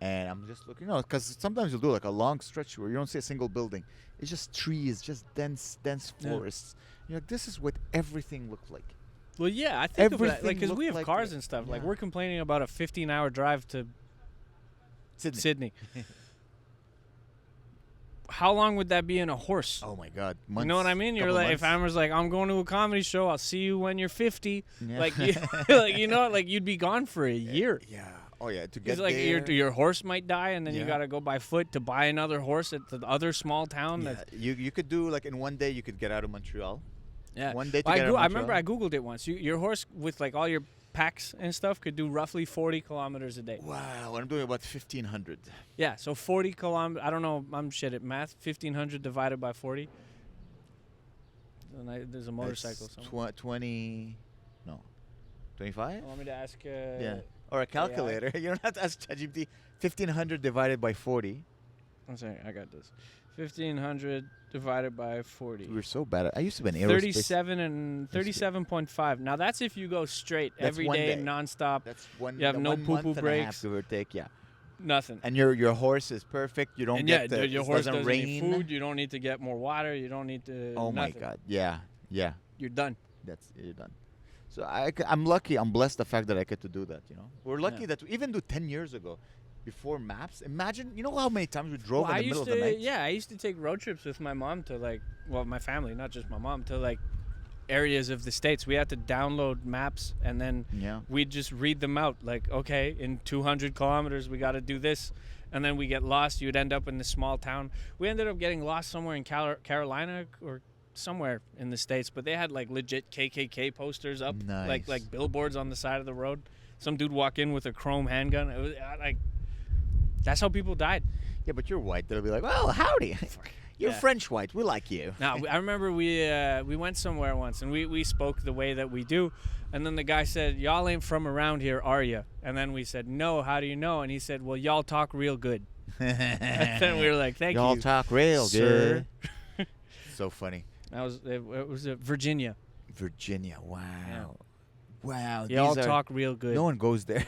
Speaker 1: and I'm just looking, because sometimes you'll do like a long stretch where you don't see a single building. It's just trees, just dense
Speaker 2: Yeah.
Speaker 1: forests. You're like, this is what everything looked like.
Speaker 2: Well, yeah, I think of that,
Speaker 1: Everything
Speaker 2: like, because we have
Speaker 1: looked
Speaker 2: cars
Speaker 1: like-
Speaker 2: and stuff. Like,
Speaker 1: yeah.
Speaker 2: we're complaining about a 15-hour drive to
Speaker 1: Sydney.
Speaker 2: Sydney. How long would that be in a horse?
Speaker 1: Oh my God.
Speaker 2: You know what I mean? You're
Speaker 1: couple
Speaker 2: like, if
Speaker 1: months.
Speaker 2: Amer's like, I'm going to a comedy show, I'll see you when you're 50.
Speaker 1: Yeah.
Speaker 2: Like, like, you know, like you'd be gone for a year.
Speaker 1: Yeah. Oh yeah. To get
Speaker 2: Because like
Speaker 1: there.
Speaker 2: your horse might die, and then you
Speaker 1: Yeah.
Speaker 2: gotta go by foot to buy another horse at the other small town.
Speaker 1: Yeah,
Speaker 2: That's,
Speaker 1: you could do like in one day you could get out of Montreal.
Speaker 2: yeah.
Speaker 1: One day to
Speaker 2: Well,
Speaker 1: get out of
Speaker 2: I remember I
Speaker 1: Montreal.
Speaker 2: googled it once. Your horse with like all your packs and stuff could do roughly 40 kilometers a day.
Speaker 1: Wow, I'm doing about 1,500.
Speaker 2: Yeah, so 40 kilometers. I don't know. I'm shit at math. 1,500 divided by 40. And there's a motorcycle somewhere.
Speaker 1: 20, no, 25?
Speaker 2: You want me to ask?
Speaker 1: Yeah. Or a calculator. You don't have to ask ChatGPT. 1,500 divided by 40.
Speaker 2: I'm sorry, I got this. 1,500 divided by 40.
Speaker 1: We're so bad at I used to be an aerospace.
Speaker 2: 37 and 37.5. Now that's if you go straight
Speaker 1: That's
Speaker 2: every
Speaker 1: one
Speaker 2: day,
Speaker 1: day.
Speaker 2: nonstop,
Speaker 1: That's one.
Speaker 2: You have
Speaker 1: the
Speaker 2: no
Speaker 1: 1
Speaker 2: poo-poo
Speaker 1: month and a half,
Speaker 2: breaks.
Speaker 1: give or take, yeah.
Speaker 2: nothing.
Speaker 1: And your horse is perfect. You don't
Speaker 2: And
Speaker 1: get
Speaker 2: yeah,
Speaker 1: the,
Speaker 2: your
Speaker 1: it
Speaker 2: horse
Speaker 1: doesn't
Speaker 2: doesn't
Speaker 1: rain.
Speaker 2: need food. You don't need to get more water. You don't need to.
Speaker 1: Oh my
Speaker 2: nothing.
Speaker 1: God. Yeah. Yeah.
Speaker 2: You're done.
Speaker 1: You're done. So I'm lucky. I'm blessed the fact that I get to do that. We're lucky
Speaker 2: Yeah.
Speaker 1: that we even do 10 years ago, before maps. Imagine, how many times we drove
Speaker 2: Well,
Speaker 1: in
Speaker 2: I
Speaker 1: the middle
Speaker 2: used
Speaker 1: of the
Speaker 2: to,
Speaker 1: night.
Speaker 2: yeah, I used to take road trips with my mom to my family, not just my mom, to areas of the States. We had to download maps, and then
Speaker 1: Yeah.
Speaker 2: we'd just read them out. Like, okay, in 200 kilometers, we got to do this. And then we get lost. You'd end up in this small town. We ended up getting lost somewhere in Carolina or somewhere in the States, but they had legit KKK posters up,
Speaker 1: Nice.
Speaker 2: like billboards on the side of the road. Some dude walk in with a chrome handgun. It was that's how people died.
Speaker 1: Yeah, but you're white. They'll be like, well, howdy. You're
Speaker 2: Yeah.
Speaker 1: French white. We like you.
Speaker 2: Now, I remember we went somewhere once, and we spoke the way that we do, and then the guy said, "Y'all ain't from around here, are you?" And then we said, "No, how do you know?" And he said, "Well, y'all talk real good." And then we were like, "Thank
Speaker 1: Y'all
Speaker 2: you,
Speaker 1: talk real
Speaker 2: sir."
Speaker 1: good. So funny.
Speaker 2: It was Virginia.
Speaker 1: Virginia. Wow.
Speaker 2: Yeah.
Speaker 1: Wow.
Speaker 2: Y'all
Speaker 1: these are-
Speaker 2: talk real good.
Speaker 1: No one goes there.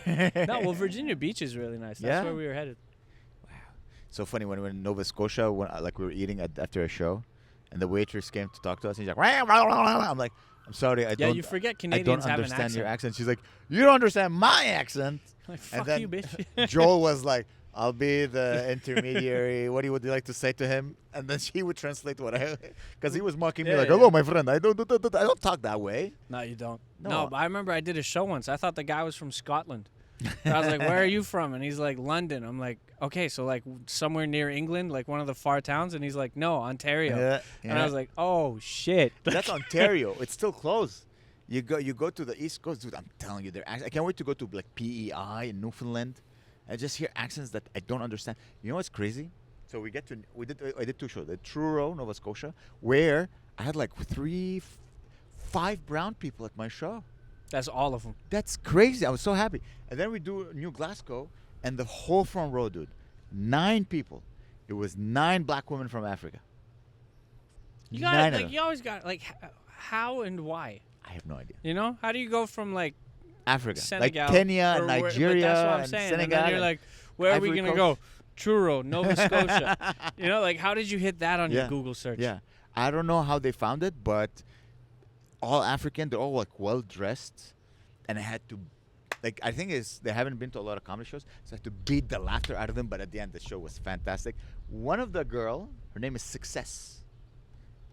Speaker 2: No, well, Virginia Beach is really nice. That's
Speaker 1: Yeah?
Speaker 2: where we were headed.
Speaker 1: So funny when we were in Nova Scotia, when we were eating after a show, and the waitress came to talk to us, and he's like, I'm like, I'm sorry, I
Speaker 2: Yeah,
Speaker 1: don't.
Speaker 2: you forget
Speaker 1: I
Speaker 2: Canadians
Speaker 1: don't
Speaker 2: have an
Speaker 1: understand
Speaker 2: accent.
Speaker 1: your accent. She's like, you don't understand my accent.
Speaker 2: Like,
Speaker 1: And
Speaker 2: fuck
Speaker 1: then
Speaker 2: you, bitch.
Speaker 1: Joel was like, I'll be the intermediary. What would you like to say to him? And then she would translate what because he was mocking me
Speaker 2: Yeah,
Speaker 1: like,
Speaker 2: yeah.
Speaker 1: hello, my friend. I don't talk that way.
Speaker 2: No, you don't.
Speaker 1: No.
Speaker 2: No, but I remember I did a show once. I thought the guy was from Scotland. And I was like, "Where are you from?" And he's like, "London." I'm like, "Okay, so somewhere near England, like one of the far towns." And he's like, "No, Ontario."
Speaker 1: Yeah,
Speaker 2: And I was like, "Oh shit."
Speaker 1: that's Ontario. It's still closed. You go to the East Coast, dude. I'm telling you, I can't wait to go to PEI in Newfoundland. I just hear accents that I don't understand. You know what's crazy? So I did two shows. The Truro, Nova Scotia, where I had 5 brown people at my show.
Speaker 2: That's all of them.
Speaker 1: That's crazy. I was so happy. And then we do New Glasgow, and the whole front row, dude, 9 people. It was 9 black women from Africa.
Speaker 2: You
Speaker 1: 9
Speaker 2: got
Speaker 1: of
Speaker 2: like
Speaker 1: them.
Speaker 2: you always got how and why.
Speaker 1: I have no idea.
Speaker 2: You know, how do you go from
Speaker 1: Africa,
Speaker 2: Senegal,
Speaker 1: like Kenya,
Speaker 2: or where- but
Speaker 1: Nigeria,
Speaker 2: that's what I'm
Speaker 1: and
Speaker 2: saying.
Speaker 1: Senegal.
Speaker 2: And then you're like, where are we
Speaker 1: Ivory
Speaker 2: gonna
Speaker 1: Coast.
Speaker 2: go? Truro, Nova Scotia. You know, how did you hit that on your
Speaker 1: Yeah.
Speaker 2: Google search?
Speaker 1: Yeah, I don't know how they found it, but all African, they're all well dressed, and I had to, I think they haven't been to a lot of comedy shows, so I had to beat the laughter out of them. But at the end, the show was fantastic. One of the girl, her name is Success,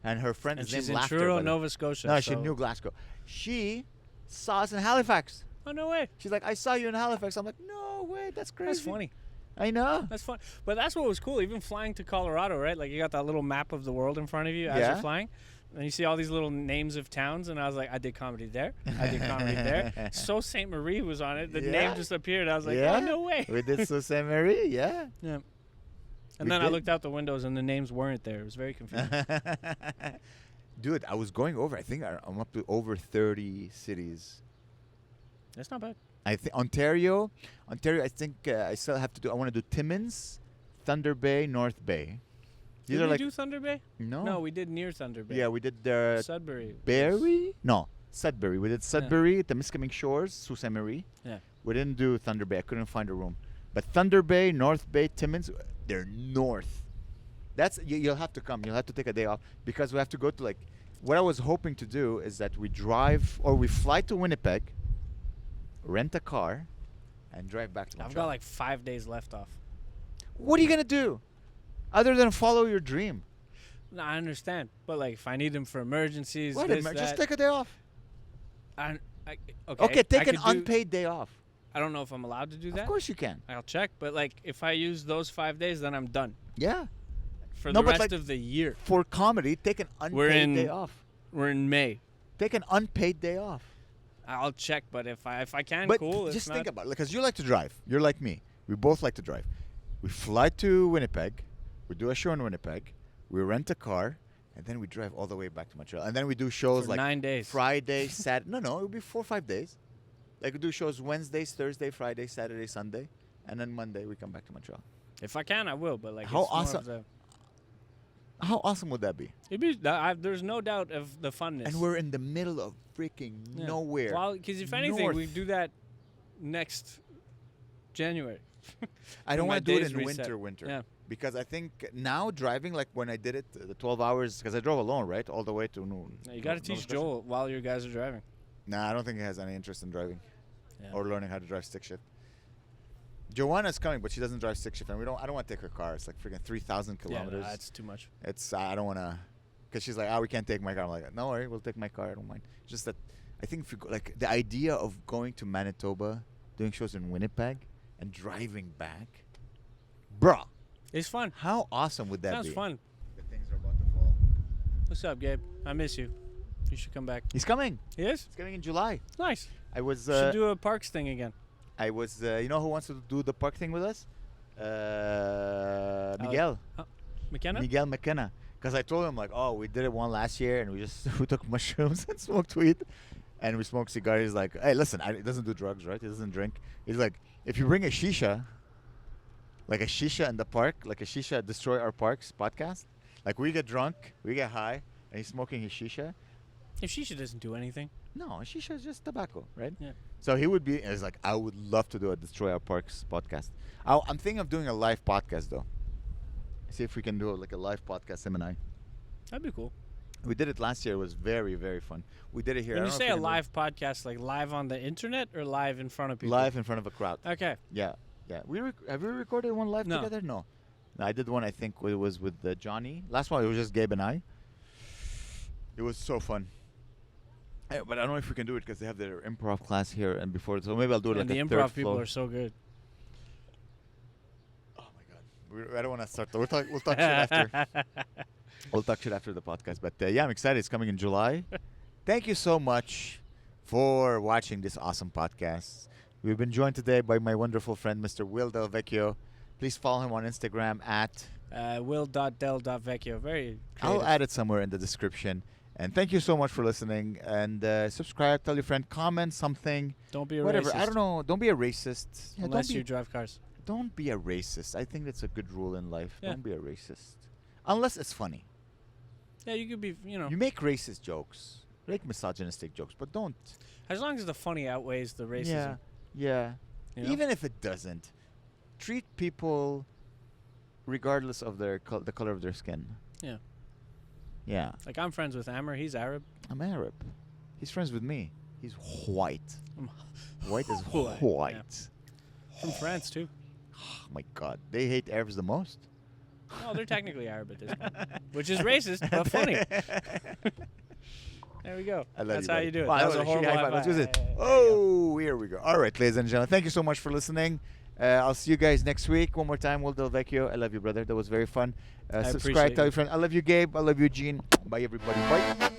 Speaker 1: and her friend
Speaker 2: And
Speaker 1: is
Speaker 2: she's
Speaker 1: named
Speaker 2: in
Speaker 1: Laughter.
Speaker 2: Truro,
Speaker 1: by the way.
Speaker 2: Nova Scotia.
Speaker 1: No, she's
Speaker 2: so
Speaker 1: in New Glasgow. She saw us in Halifax.
Speaker 2: Oh, no way.
Speaker 1: She's like, I saw you in Halifax. I'm like, no way, that's crazy.
Speaker 2: That's funny.
Speaker 1: I know.
Speaker 2: That's fun. But that's what was cool. Even flying to Colorado, right? Like, you got that little map of the world in front of you as
Speaker 1: Yeah.
Speaker 2: you're flying. And you see all these little names of towns. And I was like, I did comedy there. I did comedy there. Sault Ste. Marie was on it. The
Speaker 1: Yeah.
Speaker 2: name just appeared. I was like,
Speaker 1: Yeah.
Speaker 2: oh, no way.
Speaker 1: We did Sault Ste. Marie, yeah.
Speaker 2: Yeah. And
Speaker 1: We
Speaker 2: then I
Speaker 1: did.
Speaker 2: looked out the windows and the names weren't there. It was very confusing.
Speaker 1: Dude, I was going over. I think I'm up to over 30 cities.
Speaker 2: That's not bad.
Speaker 1: I think Ontario. I think I still have to do. I want to do Timmins, Thunder Bay, North Bay. These
Speaker 2: Did
Speaker 1: are
Speaker 2: we
Speaker 1: like
Speaker 2: do Thunder Bay?
Speaker 1: no.
Speaker 2: No, we did near Thunder Bay.
Speaker 1: Yeah, we did
Speaker 2: Sudbury.
Speaker 1: Barrie. No, Sudbury. We did Sudbury, the Miskaming Shores, Sault Ste. Marie.
Speaker 2: Yeah.
Speaker 1: We didn't do Thunder Bay. I couldn't find a room. But Thunder Bay, North Bay, Timmins, they're north. That's you'll have to come. You'll have to take a day off because we have to go to like. What I was hoping to do is that we drive or we fly to Winnipeg, rent a car, and drive back to Montreal.
Speaker 2: I've got like 5 days left off.
Speaker 1: What are you gonna do, other than follow your dream?
Speaker 2: No, I understand. But like, if I need them for emergencies,
Speaker 1: What?
Speaker 2: this,
Speaker 1: Just
Speaker 2: that,
Speaker 1: take a day off.
Speaker 2: okay,
Speaker 1: Okay, take
Speaker 2: I
Speaker 1: an
Speaker 2: could do-
Speaker 1: unpaid day off.
Speaker 2: I don't know if I'm allowed to do that.
Speaker 1: Of course you can.
Speaker 2: I'll check. But like, if I use those 5 days, then I'm done
Speaker 1: Yeah.
Speaker 2: for
Speaker 1: No,
Speaker 2: the
Speaker 1: but
Speaker 2: rest
Speaker 1: like-
Speaker 2: of the year.
Speaker 1: For comedy, take an unpaid day off.
Speaker 2: We're in May.
Speaker 1: Take an unpaid day off.
Speaker 2: I'll check. But if I can,
Speaker 1: But
Speaker 2: cool.
Speaker 1: just
Speaker 2: if
Speaker 1: think
Speaker 2: not,
Speaker 1: about it, because you like to drive. You're like me. We both like to drive. We fly to Winnipeg. We do a show in Winnipeg. We rent a car, and then we drive all the way back to Montreal. And then we do shows
Speaker 2: for
Speaker 1: like
Speaker 2: 9 days.
Speaker 1: Friday, Saturday. No, it would be 4 or 5 days. Like we do shows Wednesdays, Thursday, Friday, Saturday, Sunday, and then Monday we come back to Montreal.
Speaker 2: If I can, I will. But like,
Speaker 1: How
Speaker 2: it's more
Speaker 1: awesome-
Speaker 2: of the-
Speaker 1: How awesome would that be?
Speaker 2: It'd be, there's no doubt of the funness.
Speaker 1: And we're in the middle of freaking
Speaker 2: Yeah.
Speaker 1: nowhere.
Speaker 2: Well, because if anything, we
Speaker 1: North.
Speaker 2: do that next January.
Speaker 1: I don't
Speaker 2: when my
Speaker 1: want to do it
Speaker 2: days
Speaker 1: in
Speaker 2: reset.
Speaker 1: winter.
Speaker 2: Yeah.
Speaker 1: Because I think now driving, like when I did it, the 12 hours, because I drove alone, right? All the way to noon.
Speaker 2: You got to teach Joel while you guys are driving.
Speaker 1: Nah, I don't think he has any interest in driving
Speaker 2: Yeah.
Speaker 1: or learning how to drive stick shift. Joanna's coming, but she doesn't drive stick shift, and I don't want to take her car. It's like freaking 3,000
Speaker 2: Yeah,
Speaker 1: kilometers.
Speaker 2: no, that's too much.
Speaker 1: I don't want to, because she's like, we can't take my car. I'm like, no worry, we'll take my car. I don't mind. Just that I think if you go, like the idea of going to Manitoba, doing shows in Winnipeg, and driving back, bruh,
Speaker 2: It's fun.
Speaker 1: how awesome would that
Speaker 2: Sounds
Speaker 1: be?
Speaker 2: fun.
Speaker 1: The things are about to fall.
Speaker 2: What's up, Gabe? I miss you. You should come back.
Speaker 1: He's coming.
Speaker 2: He is?
Speaker 1: He's coming in July.
Speaker 2: Nice.
Speaker 1: I was.
Speaker 2: Should do a parks thing again.
Speaker 1: You know who wants to do the park thing with us? Miguel.
Speaker 2: McKenna?
Speaker 1: Miguel McKenna. Because I told him, like, we did it one last year and we took mushrooms and smoked weed and we smoked cigars. He's like, hey, listen, he doesn't do drugs, right? He doesn't drink. He's like, if you bring a shisha, like a shisha in the park, like a shisha Destroy Our Parks podcast, like we get drunk, we get high, and he's smoking his shisha.
Speaker 2: If Shisha doesn't do anything.
Speaker 1: No, a shisha is just tobacco, right?
Speaker 2: Yeah.
Speaker 1: So he would be, he's like, I would love to do a Destroy Our Parks podcast. I'm thinking of doing a live podcast, though. See if we can do like a live podcast, him and I.
Speaker 2: That'd be cool.
Speaker 1: We did it last year. It was very, very fun. We did it here.
Speaker 2: When
Speaker 1: I
Speaker 2: you
Speaker 1: don't know
Speaker 2: say
Speaker 1: if
Speaker 2: a
Speaker 1: we can do
Speaker 2: live podcast, like live on the internet or live in front of
Speaker 1: it
Speaker 2: people?
Speaker 1: live in front of a crowd.
Speaker 2: Okay.
Speaker 1: Yeah. Have we recorded one live
Speaker 2: No.
Speaker 1: together? No. I did one. I think it was with Johnny. Last one it was just Gabe and I. It was so fun. But I don't know if we can do it because they have their improv class here and before. So maybe I'll do it
Speaker 2: And
Speaker 1: like
Speaker 2: the
Speaker 1: a
Speaker 2: improv
Speaker 1: third
Speaker 2: people
Speaker 1: floor.
Speaker 2: are so good.
Speaker 1: Oh my god. I don't want to start. We'll talk shit after. We'll talk shit after the podcast. But yeah, I'm excited. It's coming in July. Thank you so much for watching this awesome podcast. We've been joined today by my wonderful friend, Mr. Will Del Vecchio. Please follow him on Instagram at...
Speaker 2: Will.del.vecchio. Very
Speaker 1: I'll
Speaker 2: creative.
Speaker 1: add it somewhere in the description. And thank you so much for listening. And subscribe, tell your friend, comment something.
Speaker 2: Don't be a
Speaker 1: Whatever.
Speaker 2: racist.
Speaker 1: I don't know. Don't be a racist. Yeah,
Speaker 2: Unless you drive cars.
Speaker 1: don't be a racist. I think that's a good rule in life.
Speaker 2: Yeah.
Speaker 1: Don't be a racist. Unless it's funny.
Speaker 2: Yeah, you could be,
Speaker 1: You make racist jokes. Make misogynistic jokes. But don't.
Speaker 2: as long as the funny outweighs the racism.
Speaker 1: Yeah.
Speaker 2: You know?
Speaker 1: Even if it doesn't, treat people regardless of their the color of their skin.
Speaker 2: Yeah.
Speaker 1: Yeah.
Speaker 2: Like, I'm friends with Amer. He's Arab.
Speaker 1: I'm Arab. He's friends with me. He's white.
Speaker 2: I'm
Speaker 1: White is
Speaker 2: White,
Speaker 1: white.
Speaker 2: yeah. From France, too.
Speaker 1: Oh my God. They hate Arabs the most.
Speaker 2: Oh, they're technically Arab at this point. Which is racist, but funny. There we go.
Speaker 1: I love
Speaker 2: That's
Speaker 1: you,
Speaker 2: how
Speaker 1: buddy.
Speaker 2: you do it.
Speaker 1: Wow,
Speaker 2: That was a
Speaker 1: shitty
Speaker 2: horrible
Speaker 1: high
Speaker 2: high
Speaker 1: five. Let's
Speaker 2: five.
Speaker 1: do this.
Speaker 2: Yeah, yeah, there you go.
Speaker 1: Oh, here we go. All right, ladies and gentlemen. Thank you so much for listening. I'll see you guys next week. One more time, Will Del Vecchio. I love you, brother. That was very fun.
Speaker 2: I
Speaker 1: Subscribe,
Speaker 2: appreciate
Speaker 1: tell
Speaker 2: it.
Speaker 1: your friend. I love you, Gabe. I love you, Gene. Bye, everybody. Bye.